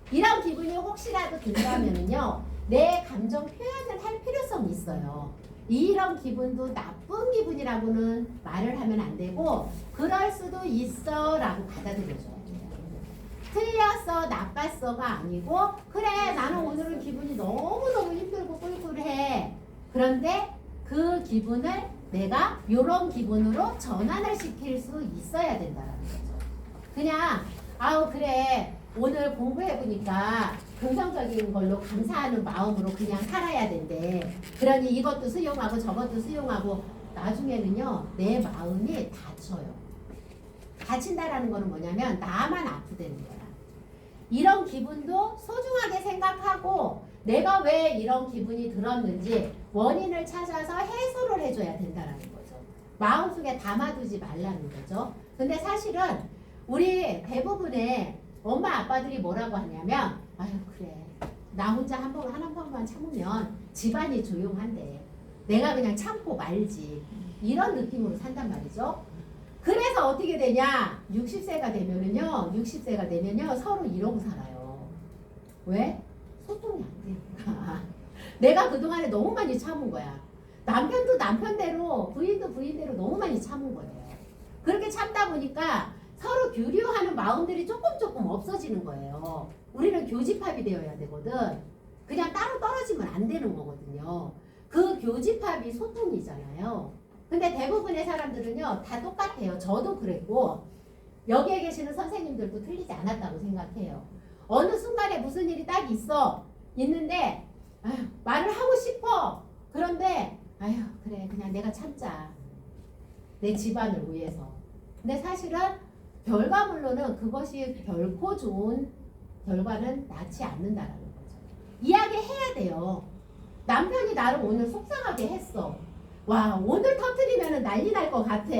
이런 기분이 혹시라도 든다면요, 내 감정 표현을 할 필요성이 있어요. 이런 기분도 나쁜 기분이라고는 말을 하면 안 되고, 그럴 수도 있어 라고 받아들여줘야 돼요. 틀렸어, 나빴어가 아니고, 그래, 나는 오늘은 기분이 너무너무 힘들고 꿀꿀해. 그런데 그 기분을 내가 이런 기분으로 전환을 시킬 수 있어야 된다는 거죠. 그냥 아우 그래 오늘 공부해보니까 긍정적인 걸로 감사하는 마음으로 그냥 살아야 된대. 그러니 이것도 수용하고 저것도 수용하고 나중에는요 내 마음이 다쳐요. 다친다라는 거는 뭐냐면 나만 아프다는 거야. 이런 기분도 소중하게 생각하고 내가 왜 이런 기분이 들었는지 원인을 찾아서 해소를 해줘야 된다는 거죠. 마음속에 담아두지 말라는 거죠. 근데 사실은 우리 대부분의 엄마 아빠들이 뭐라고 하냐면 아유 그래 나 혼자 한 번만 참으면 집안이 조용한데 내가 그냥 참고 말지 이런 느낌으로 산단 말이죠. 그래서 어떻게 되냐 60세가 되면요 서로 이러고 살아요. 왜? 소통이 안 되니까. 내가 그동안에 너무 많이 참은 거야. 남편도 남편대로 부인도 부인대로 너무 많이 참은 거예요. 그렇게 참다 보니까 서로 교류하는 마음들이 조금 없어지는 거예요. 우리는 교집합이 되어야 되거든. 그냥 따로 떨어지면 안 되는 거거든요. 그 교집합이 소통이잖아요. 근데 대부분의 사람들은요 다 똑같아요. 저도 그랬고 여기에 계시는 선생님들도 틀리지 않았다고 생각해요. 어느 순간에 무슨 일이 딱 있는데 아휴, 말을 하고 싶어. 그런데 아휴 그래 그냥 내가 참자. 내 집안을 위해서. 근데 사실은 결과물로는 그것이 결코 좋은 결과는 낳지 않는다라는 거죠. 이야기해야 돼요. 남편이 나를 오늘 속상하게 했어. 와 오늘 터뜨리면 난리 날 것 같아.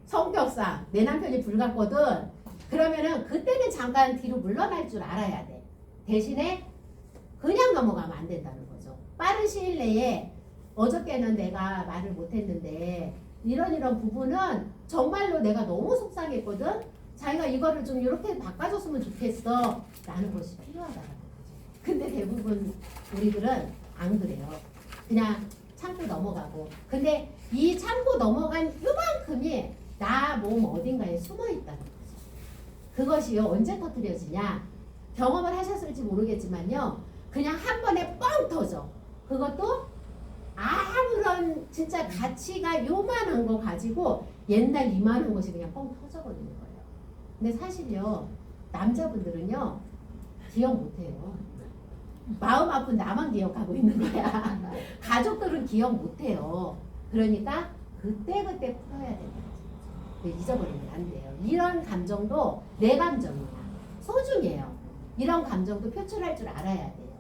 성격상 내 남편이 불같거든. 그러면은 그때는 잠깐 뒤로 물러날 줄 알아야 돼. 대신에 그냥 넘어가면 안 된다는 거죠. 빠른 시일 내에 어저께는 내가 말을 못했는데 이런 부분은 정말로 내가 너무 속상했거든. 자기가 이거를 좀 이렇게 바꿔줬으면 좋겠어 라는 것이 필요하다는 거죠. 근데 대부분 우리들은 안 그래요. 그냥 참고 넘어가고. 근데 이 참고 넘어간 요만큼이 나 몸 어딘가에 숨어 있다는 거죠. 그것이요 언제 터뜨려지냐. 경험을 하셨을지 모르겠지만요 그냥 한 번에 뻥 터져. 그것도 아무런 진짜 가치가 요만한 거 가지고 옛날 이만한 것이 그냥 뻥 터져버리는 거예요. 근데 사실요 남자분들은요 기억 못해요. 마음 아픈 나만 기억하고 있는 거야. 가족들은 기억 못해요. 그러니까 그때그때 풀어야 된다. 잊어버리면 안 돼요. 이런 감정도 내 감정이야. 소중해요. 이런 감정도 표출할 줄 알아야 돼요.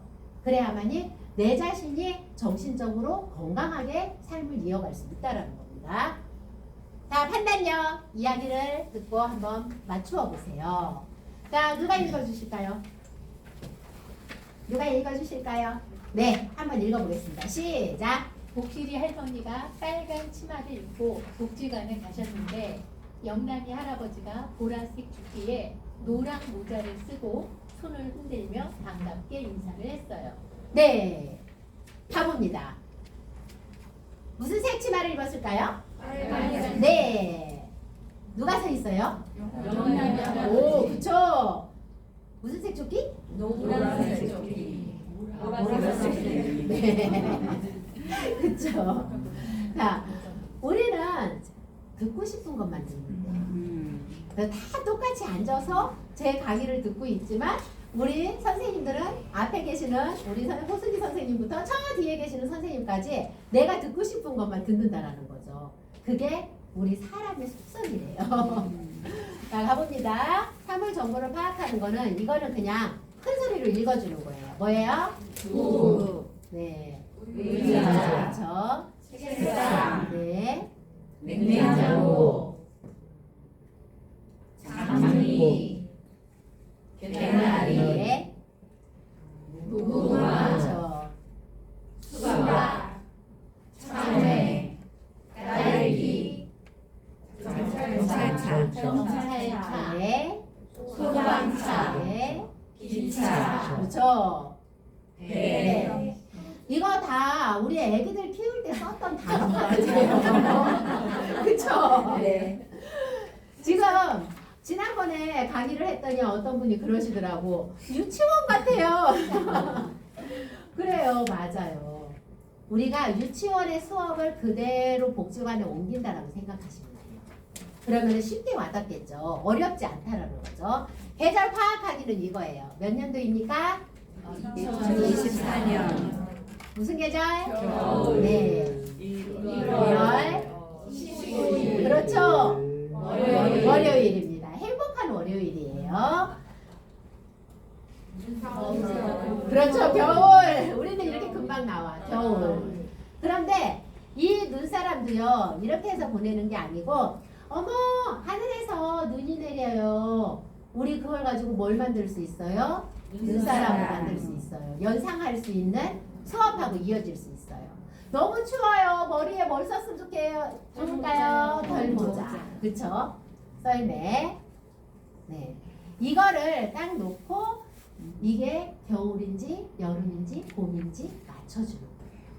그래야만이 내 자신이 정신적으로 건강하게 삶을 이어갈 수 있다는 겁니다. 자, 판단력 이야기를 듣고 한번 맞추어 보세요. 자, 누가 읽어주실까요? 누가 읽어주실까요? 네, 한번 읽어보겠습니다. 시작! 복실이 할머니가 빨간 치마를 입고 복지관에 가셨는데 영란이 할아버지가 보라색 주기에 노랑 모자를 쓰고 손을 흔들며 반갑게 인사를 했어요. 네, 가봅니다. 무슨 색 치마를 입었을까요? 빨간. 네, 누가 서 있어요? 오, 그쵸? 무슨 색 조끼? 노란색 조끼. 보라색 조끼. 네, 그쵸? 자, 우리는 듣고 싶은 것만 듣는데 다 똑같이 앉아서 제 강의를 듣고 있지만 우리 선생님들은 앞에 계시는 우리 호승기 선생님부터 저 뒤에 계시는 선생님까지 내가 듣고 싶은 것만 듣는다라는 거죠. 그게 우리 사람의 속성이래요. 자, 가봅니다. 사물 정보를 파악하는 거는 이거는 그냥 큰 소리로 읽어주는 거예요. 뭐예요? 두. 네. 의자. 그렇죠. 책상. 네. 냉장고. 장미. 개나리. 네. 무궁화. 그렇죠. 수박. 참외. 딸기. 쌀. 다 우리 애기들 키울 때 썼던 단어예요. 그쵸? 네. 지금 지난번에 강의를 했더니 어떤 분이 그러시더라고. 유치원 같아요. 그래요, 맞아요. 우리가 유치원의 수업을 그대로 복지관에 옮긴다라고 생각하시면 돼요. 그러면 쉽게 와닿겠죠. 어렵지 않다라는 거죠. 계절 파악하기는 이거예요. 몇 년도입니까? 2024년 무슨 계절? 겨울. 네. 1월 15일. 그렇죠. 월요일입니다. 행복한 월요일이에요. 그렇죠. 겨울. 우리는 이렇게 금방 나와. 겨울. 그런데 이 눈사람도요. 이렇게 해서 보내는 게 아니고 어머 하늘에서 눈이 내려요. 우리 그걸 가지고 뭘 만들 수 있어요? 눈사람을 만들 수 있어요. 연상할 수 있는 수업하고 이어질 수 있어요. 너무 추워요. 머리에 뭘 썼으면 좋을까요? 덜모자. 그쵸? 썰매. 네. 이거를 딱 놓고 이게 겨울인지 여름인지 봄인지 맞춰주는 거예요.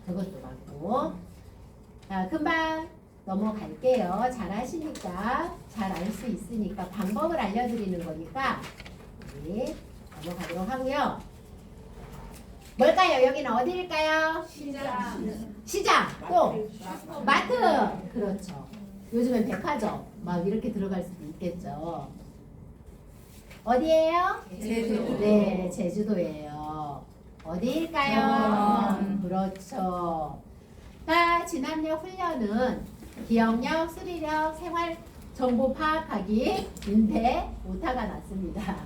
그것도 맞고. 자, 금방 넘어갈게요. 잘 하시니까 잘 알 수 있으니까 방법을 알려드리는 거니까 네, 넘어가도록 하고요. 뭘까요? 여기는 어디일까요? 시장. 또 마트. 그렇죠. 요즘엔 백화점 막 이렇게 들어갈 수도 있겠죠. 어디예요? 제주. 네, 제주도예요. 어디일까요? 그렇죠. 자, 지난해 훈련은 기억력, 수리력, 생활 정보 파악하기인데 오타가 났습니다.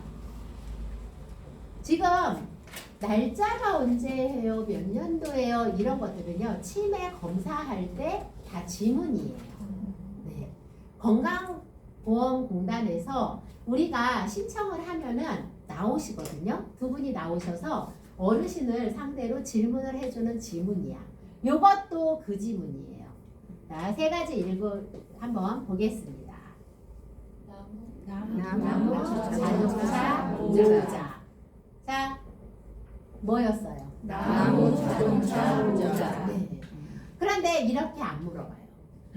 지금 날짜가 언제예요? 몇 년도예요? 이런 것들은요. 치매 검사할 때 다 지문이에요. 네. 건강보험공단에서 우리가 신청을 하면은 나오시거든요. 두 분이 나오셔서 어르신을 상대로 질문을 해주는 지문이야. 요것도 그 지문이에요. 자, 세 가지 한번 보겠습니다. 나무, 자동차, 모자. 자, 뭐였어요? 나무, 자동차, 모자. 네. 그런데 이렇게 안 물어봐요.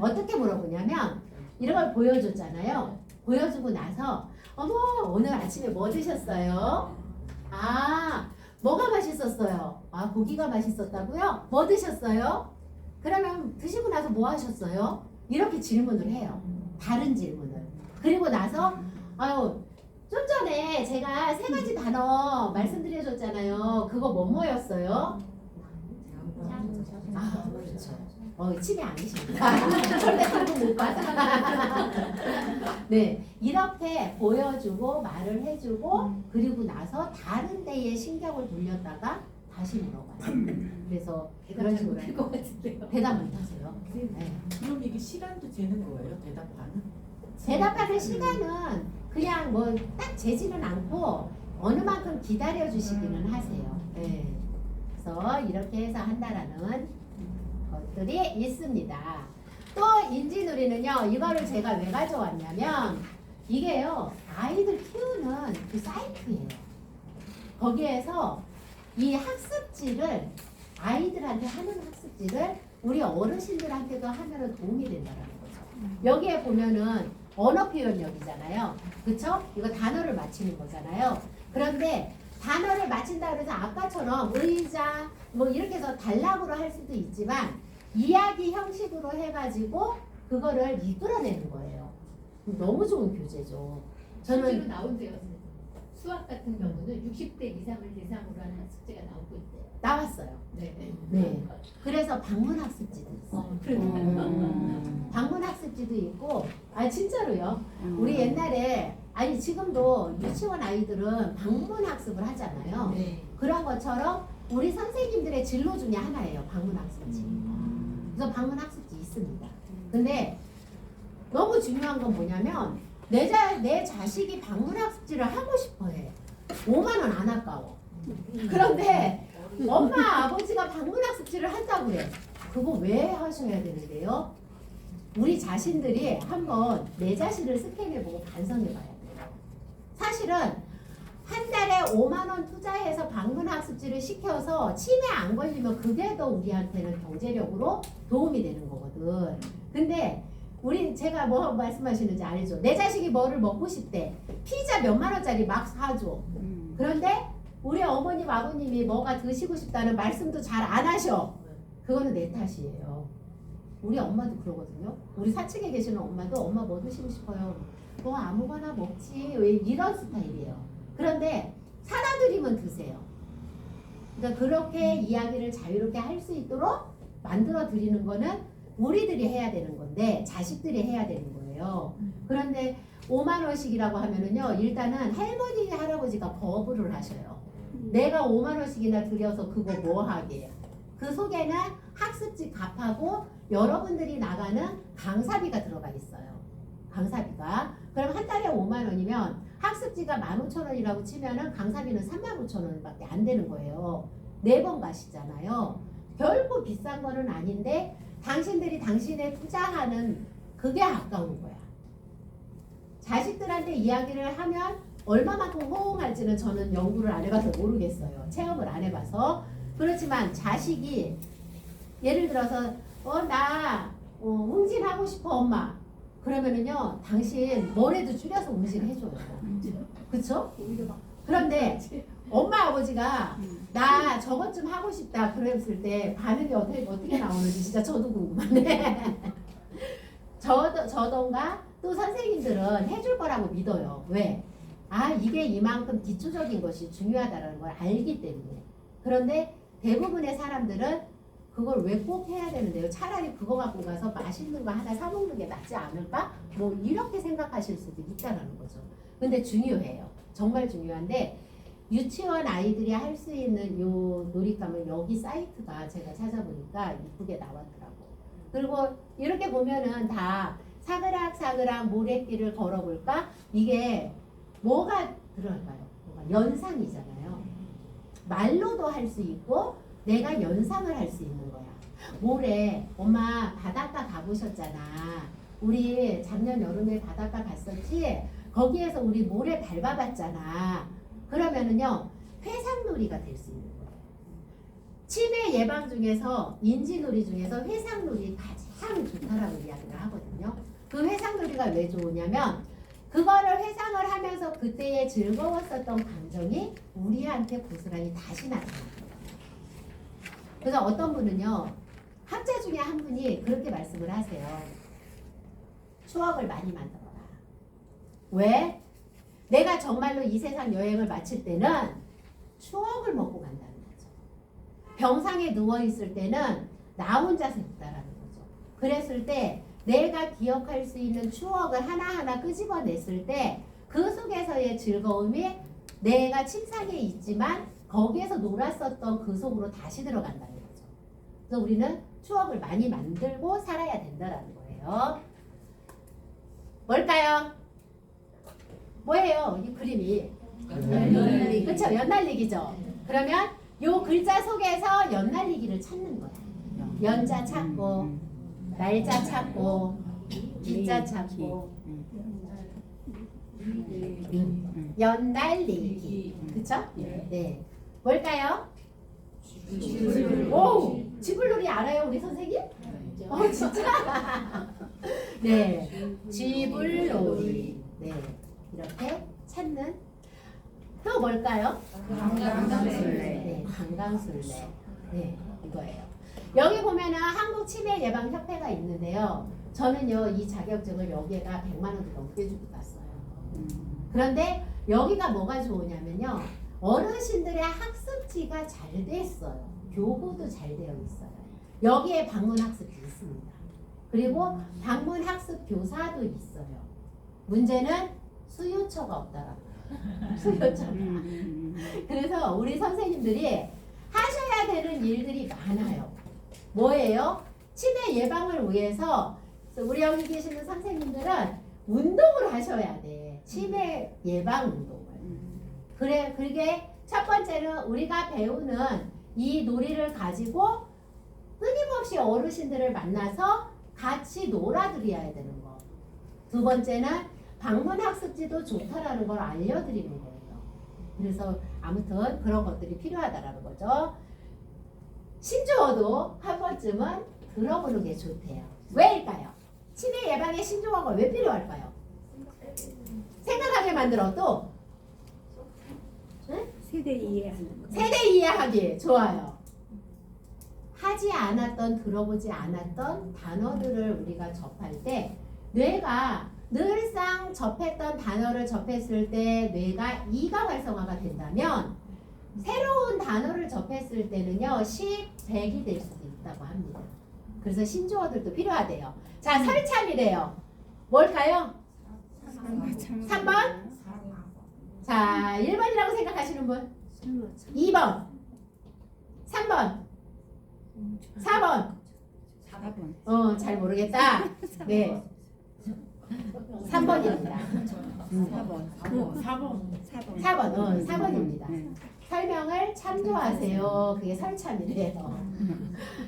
어떻게 물어보냐면 이런 걸 보여줬잖아요. 보여주고 나서 어머 오늘 아침에 뭐 드셨어요? 아 뭐가 맛있었어요? 아 고기가 맛있었다고요? 뭐 드셨어요? 그러면 드시고 나서 뭐 하셨어요? 이렇게 질문을 해요. 다른 질문을. 그리고 나서 아유 좀 전에 제가 세 가지 단어 말씀드려줬잖아요. 그거 뭐였어요? 아 그렇죠. 치매 아니십니까? 절대 그거 못 받아. 네, 이렇게 보여주고 말을 해주고 그리고 나서 다른 데에 신경을 돌렸다가 다시 물어봐요. 그래서 그런 식으로 될것 같은데요. 대답 못하세요. 네. 그럼 이게 시간도 재는 거예요? 대답하는? 대답하는 시간은 그냥 뭐 딱 재지는 않고 어느 만큼 기다려 주시기는 하세요. 네. 그래서 이렇게 해서 한다라는 것들이 있습니다. 또 인지누리는요. 이거를 제가 왜 가져왔냐면 이게요. 아이들 키우는 그 사이트예요. 거기에서 이 학습지를 아이들한테 하는 학습지를 우리 어르신들한테도 하면 도움이 된다는 거죠. 여기에 보면은 언어 표현력이잖아요. 그쵸? 이거 단어를 맞히는 거잖아요. 그런데 단어를 맞힌다 그래서 아까처럼 의자 뭐 이렇게 해서 단락으로 할 수도 있지만 이야기 형식으로 해가지고 그거를 이끌어내는 거예요. 너무 좋은 교재죠. 실제로 저는 나온대요. 수학 같은 경우는 60대 이상을 대상으로 하는 학습제가 나오고 있대요. 나왔어요. 네. 네. 그래서 방문 학습지도 있어요. 방문 학습지도 있고, 아 진짜로요. 우리 옛날에 아니 지금도 유치원 아이들은 방문 학습을 하잖아요. 네. 그런 것처럼 우리 선생님들의 진로 중에 하나예요. 방문 학습지. 그래서 방문 학습지 있습니다. 근데 너무 중요한 건 뭐냐면 내 자식이 방문 학습지를 하고 싶어해. 5만 원 안 아까워. 그런데 엄마 아버지가 방문 학습지를 한다고 그래. 그거 왜 하셔야 되는데요? 우리 자신들이 한번 내 자신을 스캔해보고 반성해봐야 돼요. 사실은 한 달에 5만 원 투자해서 방문학습지를 시켜서 치매 안 걸리면 그게 더 우리한테는 경제력으로 도움이 되는 거거든. 근데 제가 뭐 말씀하시는지 알죠? 내 자식이 뭐를 먹고 싶대. 피자 몇만 원짜리 막 사줘. 그런데 우리 어머님 아버님이 뭐가 드시고 싶다는 말씀도 잘 안 하셔. 그거는 내 탓이에요. 우리 엄마도 그러거든요. 우리 사측에 계시는 엄마도 엄마 뭐 드시고 싶어요? 뭐 아무거나 먹지. 왜 이런 스타일이에요. 그런데 사다 드리면 드세요. 그러니까 그렇게 이야기를 자유롭게 할 수 있도록 만들어 드리는 거는 우리들이 해야 되는 건데 자식들이 해야 되는 거예요. 그런데 5만 원씩이라고 하면은요, 일단은 할머니 할아버지가 거부를 하셔요. 내가 5만 원씩이나 들여서 그거 뭐 하게요? 그 속에는 학습지 값하고 여러분들이 나가는 강사비가 들어가 있어요. 강사비가. 그럼 한 달에 5만 원이면 학습지가 15,000원이라고 치면은 강사비는 35,000원밖에 안 되는 거예요. 4번 가시잖아요. 결코 비싼 거는 아닌데 당신들이 당신의 투자하는 그게 아까운 거야. 자식들한테 이야기를 하면 얼마만큼 호응할지는 저는 연구를 안 해봐서 모르겠어요. 체험을 안 해봐서. 그렇지만 자식이 예를 들어서 나 웅진하고 싶어 엄마. 그러면은요, 당신 뭐래도 줄여서 웅진해줘요. 그쵸? 그런데 엄마 아버지가 나 저것 좀 하고 싶다 그랬을 때 반응이 어떻게 나오는지 진짜 저도 궁금하네. 저던가 또 선생님들은 해줄 거라고 믿어요. 왜? 이게 이만큼 기초적인 것이 중요하다는 걸 알기 때문에. 그런데 대부분의 사람들은 그걸 왜 꼭 해야 되는데요? 차라리 그거 갖고 가서 맛있는 거 하나 사 먹는 게 낫지 않을까? 뭐 이렇게 생각하실 수도 있다는 거죠. 근데 중요해요. 정말 중요한데 유치원 아이들이 할 수 있는 요 놀잇감은 여기 사이트가 제가 찾아보니까 이쁘게 나왔더라고. 그리고 이렇게 보면은 다 사그락사그락 모래길을 걸어볼까? 이게 뭐가 들어갈까요? 연상이잖아요. 말로도 할 수 있고 내가 연상을 할 수 있는 거야. 모래, 엄마 바닷가 가보셨잖아. 우리 작년 여름에 바닷가 갔었지? 거기에서 우리 모래 밟아봤잖아. 그러면은요, 회상놀이가 될 수 있는 거예요. 치매 예방 중에서, 인지놀이 중에서 회상놀이 가장 좋다라고 이야기를 하거든요. 그 회상놀이가 왜 좋으냐면, 그거를 회상을 하면서 그때의 즐거웠었던 감정이 우리한테 고스란히 다시 나타나요. 그래서 어떤 분은요, 학자 중에 한 분이 그렇게 말씀을 하세요. 추억을 많이 만들어라. 왜? 내가 정말로 이 세상 여행을 마칠 때는 추억을 먹고 간다는 거죠. 병상에 누워있을 때는 나 혼자서 있다라는 거죠. 그랬을 때 내가 기억할 수 있는 추억을 하나하나 끄집어냈을 때 그 속에서의 즐거움이 내가 침상에 있지만 거기에서 놀았었던 그 속으로 다시 들어간다는 거죠. 그래서 우리는 추억을 많이 만들고 살아야 된다라는 거예요. 뭘까요? 뭐예요? 이 그림이 연날리기. 그렇죠? 연날리기죠. 그러면 요 글자 속에서 연날리기를 찾는 거야. 연자 찾고 날자 찾고 기자 찾고 연날리기. 그렇죠? 네. 뭘까요? 오! 쥐불놀이 알아요, 우리 선생님? 진짜? 네. 쥐불놀이. 네. 이렇게 찾는 또 뭘까요? 강강술래. 네, 강강술래. 네, 이거예요. 여기 보면은 한국치매예방협회가 있는데요. 저는요, 이 자격증을 여기에가 100만 원도 넘게 주고 갔어요. 그런데 여기가 뭐가 좋으냐면요. 어르신들의 학습지가 잘 돼 있어요. 교구도 잘 되어 있어요. 여기에 방문학습이 있습니다. 그리고 방문학습 교사도 있어요. 문제는 수요처가 없더라고요. 수요처가. 그래서 우리 선생님들이 하셔야 되는 일들이 많아요. 뭐예요? 치매 예방을 위해서 우리 여기 계시는 선생님들은 운동을 하셔야 돼. 치매 예방 운동을. 그게 첫 번째는 우리가 배우는 이 놀이를 가지고 끊임없이 어르신들을 만나서 같이 놀아드려야 되는 거. 두 번째는 방문학습지도 좋다라는 걸 알려드리는 거예요. 그래서 아무튼 그런 것들이 필요하다라는 거죠. 신조어도 한 번쯤은 들어보는 게 좋대요. 왜일까요? 치매 예방에 신조어가 왜 필요할까요? 생각하게 만들어 또 세대 이해하는 거. 세대 이해하기 좋아요. 하지 않았던 들어보지 않았던 단어들을 우리가 접할 때 뇌가 늘상 접했던 단어를 접했을 때 뇌가 이가 활성화가 된다면 새로운 단어를 접했을 때는요 10, 100이 될 수도 있다고 합니다. 그래서 신조어들도 필요하대요. 자 설참이래요. 뭘까요? 3번? 자 1번이라고 생각하시는 분? 2번 3번 4번 4번. 잘 모르겠다. 네 3번입니다. 4번 4번입니다. 설명을 참조하세요. 그게 설참이래요.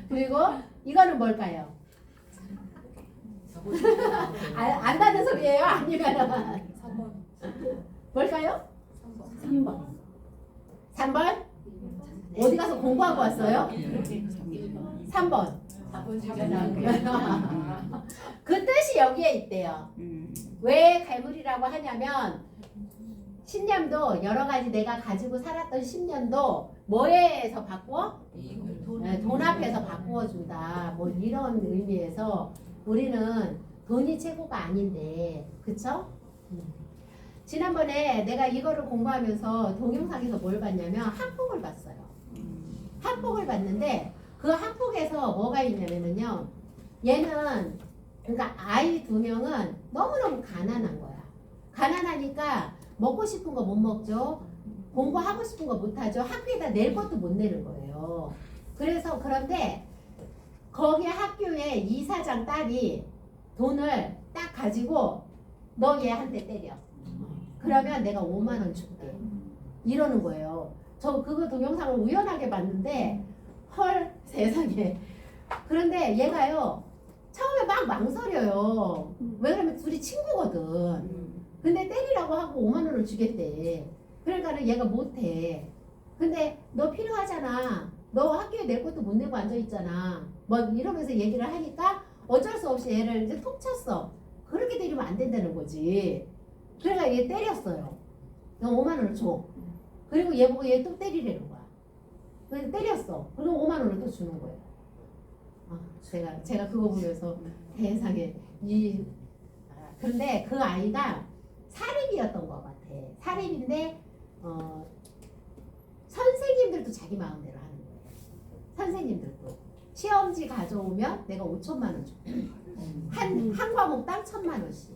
그리고 이거는 뭘까요? 안다는 소리예요? 아니면 뭘까요? 3번? 어디 가서 공부하고 왔어요? 3번. 그 뜻이 여기에 있대요. 왜 갈무리라고 하냐면 신념도 여러 가지 내가 가지고 살았던 신념도 뭐에서 바꾸어? 돈 앞에서 바꾸어 준다. 뭐 이런 의미에서 우리는 돈이 최고가 아닌데, 그쵸? 지난번에 내가 이거를 공부하면서 동영상에서 뭘 봤냐면 학폭을 봤어요. 학폭을 봤는데 그 학폭에서 뭐가 있냐면요. 얘는 그러니까 아이 2명은 너무너무 가난한 거야. 가난하니까 먹고 싶은 거 못 먹죠. 공부하고 싶은 거 못 하죠. 학교에다 낼 것도 못 내는 거예요. 그래서 그런데 거기 학교에 이사장 딸이 돈을 딱 가지고 너 얘 한 대 때려. 그러면 내가 5만 원 줄게. 이러는 거예요. 저 그거 동영상을 우연하게 봤는데 헐 세상에. 그런데 얘가요. 처음에 막 망설여요. 왜 그러면 둘이 친구거든. 근데 때리라고 하고 5만 원을 주겠대. 그러니까는 얘가 못해. 근데 너 필요하잖아. 너 학교에 낼 것도 못 내고 앉아있잖아. 뭐 이러면서 얘기를 하니까 어쩔 수 없이 얘를 이제 톡 쳤어. 그렇게 때리면 안 된다는 거지. 그러니까 얘 때렸어요. 너 5만 원을 줘. 그리고 얘 보고 얘 또 때리라는 거야. 그래서 때렸어. 그리고 5만 원을 또 주는 거예요. 제가 그거 보면서 세상에 그런데 그 아이가 사립이었던 것 같아. 사립인데 선생님들도 자기 마음대로 하는 거예요. 선생님들도 시험지 가져오면 내가 5천만 원 줘. 한 과목당 1,000만 원씩.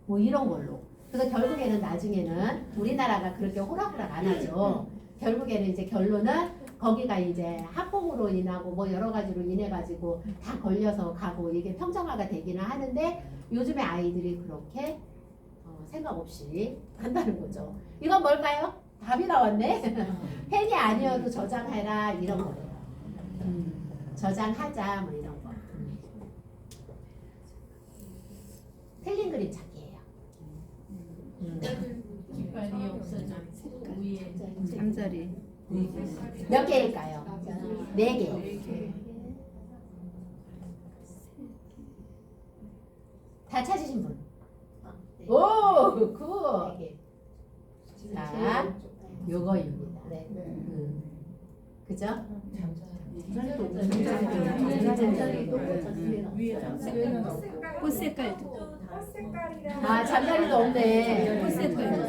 뭐 이런 걸로. 그래서 결국에는 나중에는 우리나라가 그렇게 호락호락 안 하죠. 결국에는 이제 결론은 거기가 이제 학폭으로 인하고 뭐 여러 가지로 인해 가지고 다 걸려서 가고 이게 평정화가 되기는 하는데 요즘의 아이들이 그렇게 생각 없이 한다는 거죠. 이건 뭘까요? 답이 나왔네. 펜이 아니어도 저장해라 이런 거예요. 저장하자 뭐 이런 거. 틀린 그림 찾기예요. 깃발이 없어져 위에 3자리. 몇 개일까요? 4개. 다 찾으신 분? 오, 굿. 자, 요거입니다. 그죠? 꽃 색깔도. 아, 잠자리도 없네. 꽃 색깔도.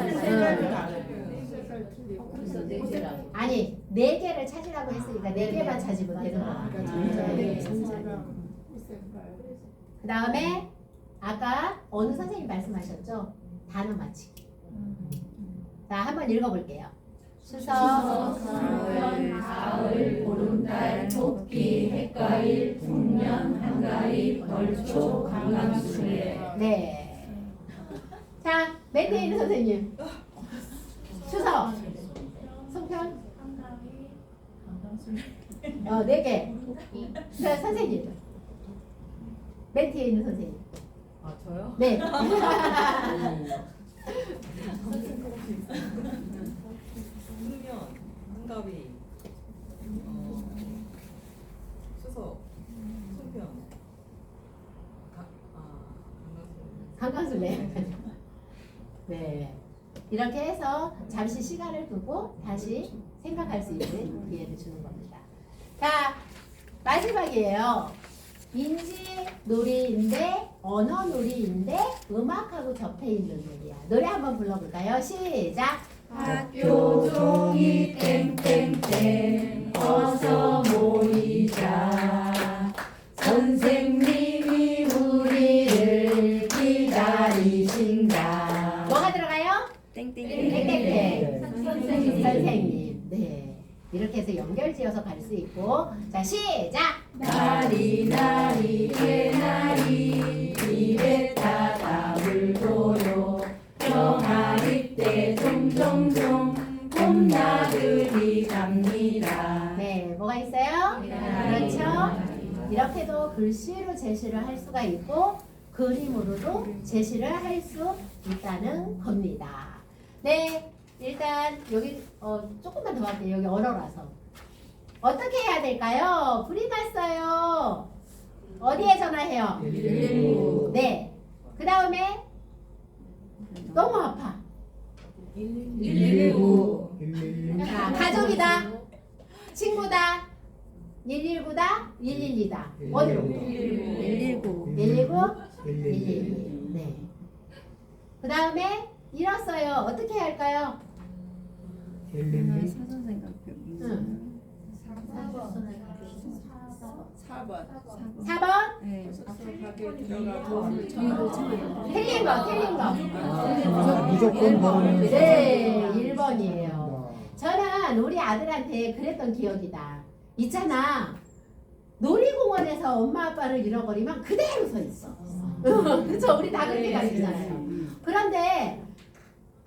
아니, 4개를 찾으라고 했으니까 4개만 찾으면 되는 거야. 그 다음에 아까 어느 선생님 말씀하셨죠? 단어 맞히기. 자, 한번 읽어볼게요. 추석, 가을, 보름달, 토끼, 핵과일, 풍년, 한가위, 벌초, 강강수에. 네. 자, 멘트에 있는 선생님. 추석. 송편. 4개. 자, 선생님. 멘트에 있는 선생님. 아 저요? 네. 한가위, 수석, 손편, 강강술래. 네. 이렇게 해서 잠시 시간을 두고 다시 생각할 수 있는 기회를 주는 겁니다. 자, 마지막이에요. 인지 놀이인데 언어 놀이인데 음악하고 접해 있는 놀이야. 노래 한번 불러볼까요? 시작. 학교 종이 땡땡땡 어서 모이자 선생님이 우리를 기다리신다. 뭐가 들어가요? 땡땡땡 땡땡땡. 선생님. 네. 이렇게 해서 연결지어서 갈 수 있고. 자, 시작. 나리 나리 개나리 입에 타다 물고요 병아리 때 종종종 봄나들이 갑니다. 네, 뭐가 있어요? 그렇죠? 이렇게도 글씨로 제시를 할 수가 있고 그림으로도 제시를 할 수 있다는 겁니다. 네, 일단 여기 조금만 더 할게요. 여기 언어라서 어떻게 해야 될까요? 불이 났어요. 어디에 전화해요? 119 네. 그 다음에 너무 아파. 119 자, 가족이다. 친구다. 119다. 112다. 어디로? 119 119, 112. 네. 그 다음에 잃었어요. 어떻게 해야 할까요? 사전 생각 응. 4번. 4번? 네. 가게 들어가고 틀린 거, 틀린 거. 무조건 번호는 네, 1번이에요. 저는 우리 아들한테 그랬던 기억이다. 있잖아. 놀이공원에서 엄마 아빠를 잃어버리면 그대로 서 있어. 그쵸? 우리 다 그렇게 가르치잖아요. 그런데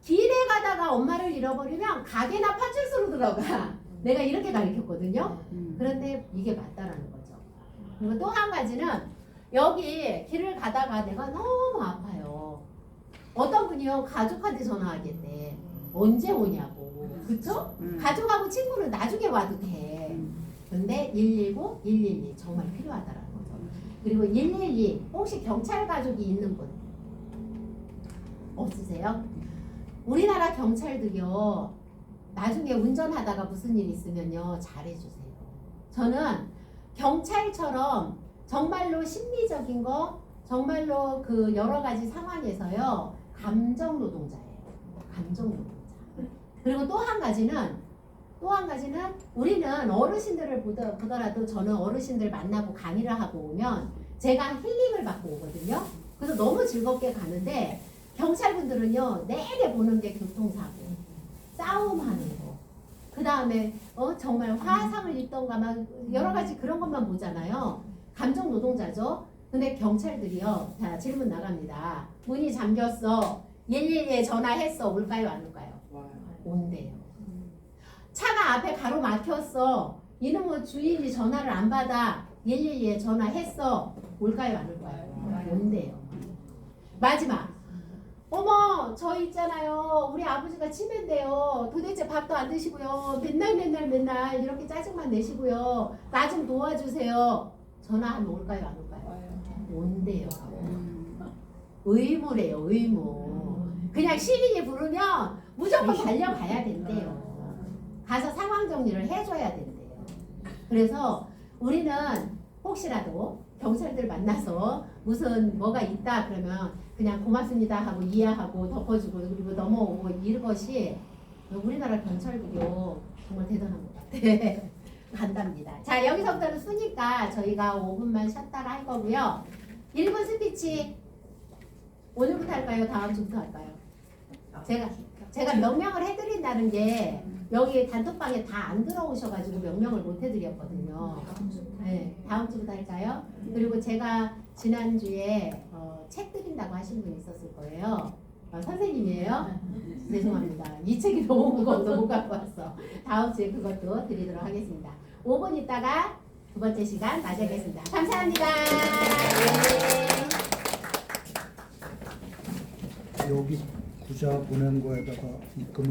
길에 가다가 엄마를 잃어버리면 가게나 파출소로 들어가. 내가 이렇게 가르쳤거든요. 그런데 이게 맞다라는 거죠. 그리고 또 한 가지는 여기 길을 가다가 내가 너무 아파요. 어떤 분이요 가족한테 전화하겠대. 언제 오냐고. 그쵸? 가족하고 친구는 나중에 와도 돼. 근데 119, 112 정말 필요하다라는 거죠. 그리고 112 혹시 경찰 가족이 있는 분 없으세요? 우리나라 경찰들이요 나중에 운전하다가 무슨 일 있으면요 잘해주세요. 저는 경찰처럼 정말로 심리적인 거 정말로 그 여러 가지 상황에서요 감정 노동자예요. 감정 노동자. 그리고 또 한 가지는 우리는 어르신들을 보더라도 저는 어르신들 만나고 강의를 하고 오면 제가 힐링을 받고 오거든요. 그래서 너무 즐겁게 가는데 경찰분들은요 내내 보는 게 교통사고, 싸움하는 거, 그 다음에 정말 화상을 입던가 막 여러 가지 그런 것만 보잖아요. 감정 노동자죠. 근데 경찰들이요. 자 질문 나갑니다. 문이 잠겼어. 112에 전화했어. 올까요 안 올까요? 온대요. 차가 앞에 가로막혔어. 이놈의 주인이 전화를 안 받아. 112에 전화했어. 올까요 안 올까요? 온대요. 마지막. 어머 저 있잖아요. 우리 아버지가 치매인데요. 도대체 밥도 안 드시고요. 맨날 이렇게 짜증만 내시고요. 나 좀 도와주세요. 전화하면 올까요 안 올까요? 온대요. 의무래요. 의무. 그냥 시민이 부르면 무조건 달려가야 된대요. 가서 상황 정리를 해줘야 된대요. 그래서 우리는 혹시라도 경찰들 만나서 무슨 뭐가 있다 그러면 그냥 고맙습니다 하고 이해하고 덮어주고 그리고 넘어오고 이것이 우리나라 경찰들이요 정말 대단한 것 같아. 간답니다. 자 여기서부터는 수니까 저희가 5분만 쉬었다가 할 거고요. 1분 스피치 오늘부터 할까요? 다음 주부터 할까요? 제가 명명을 해드린다는 게 여기 단톡방에 다 안 들어오셔가지고 명명을 못 해드렸거든요. 네, 다음 주부터 할까요? 그리고 제가 지난주에 책 드린다고 하신 분이 있었을 거예요. 선생님이에요? 죄송합니다. 이 책이 너무 무거워서 못 갖고 왔어. 다음 주에 그것도 드리도록 하겠습니다. 5분 있다가 두 번째 시간 맞이하겠습니다. 감사합니다. 네. 여기 부자 보낸 거에다가 입금을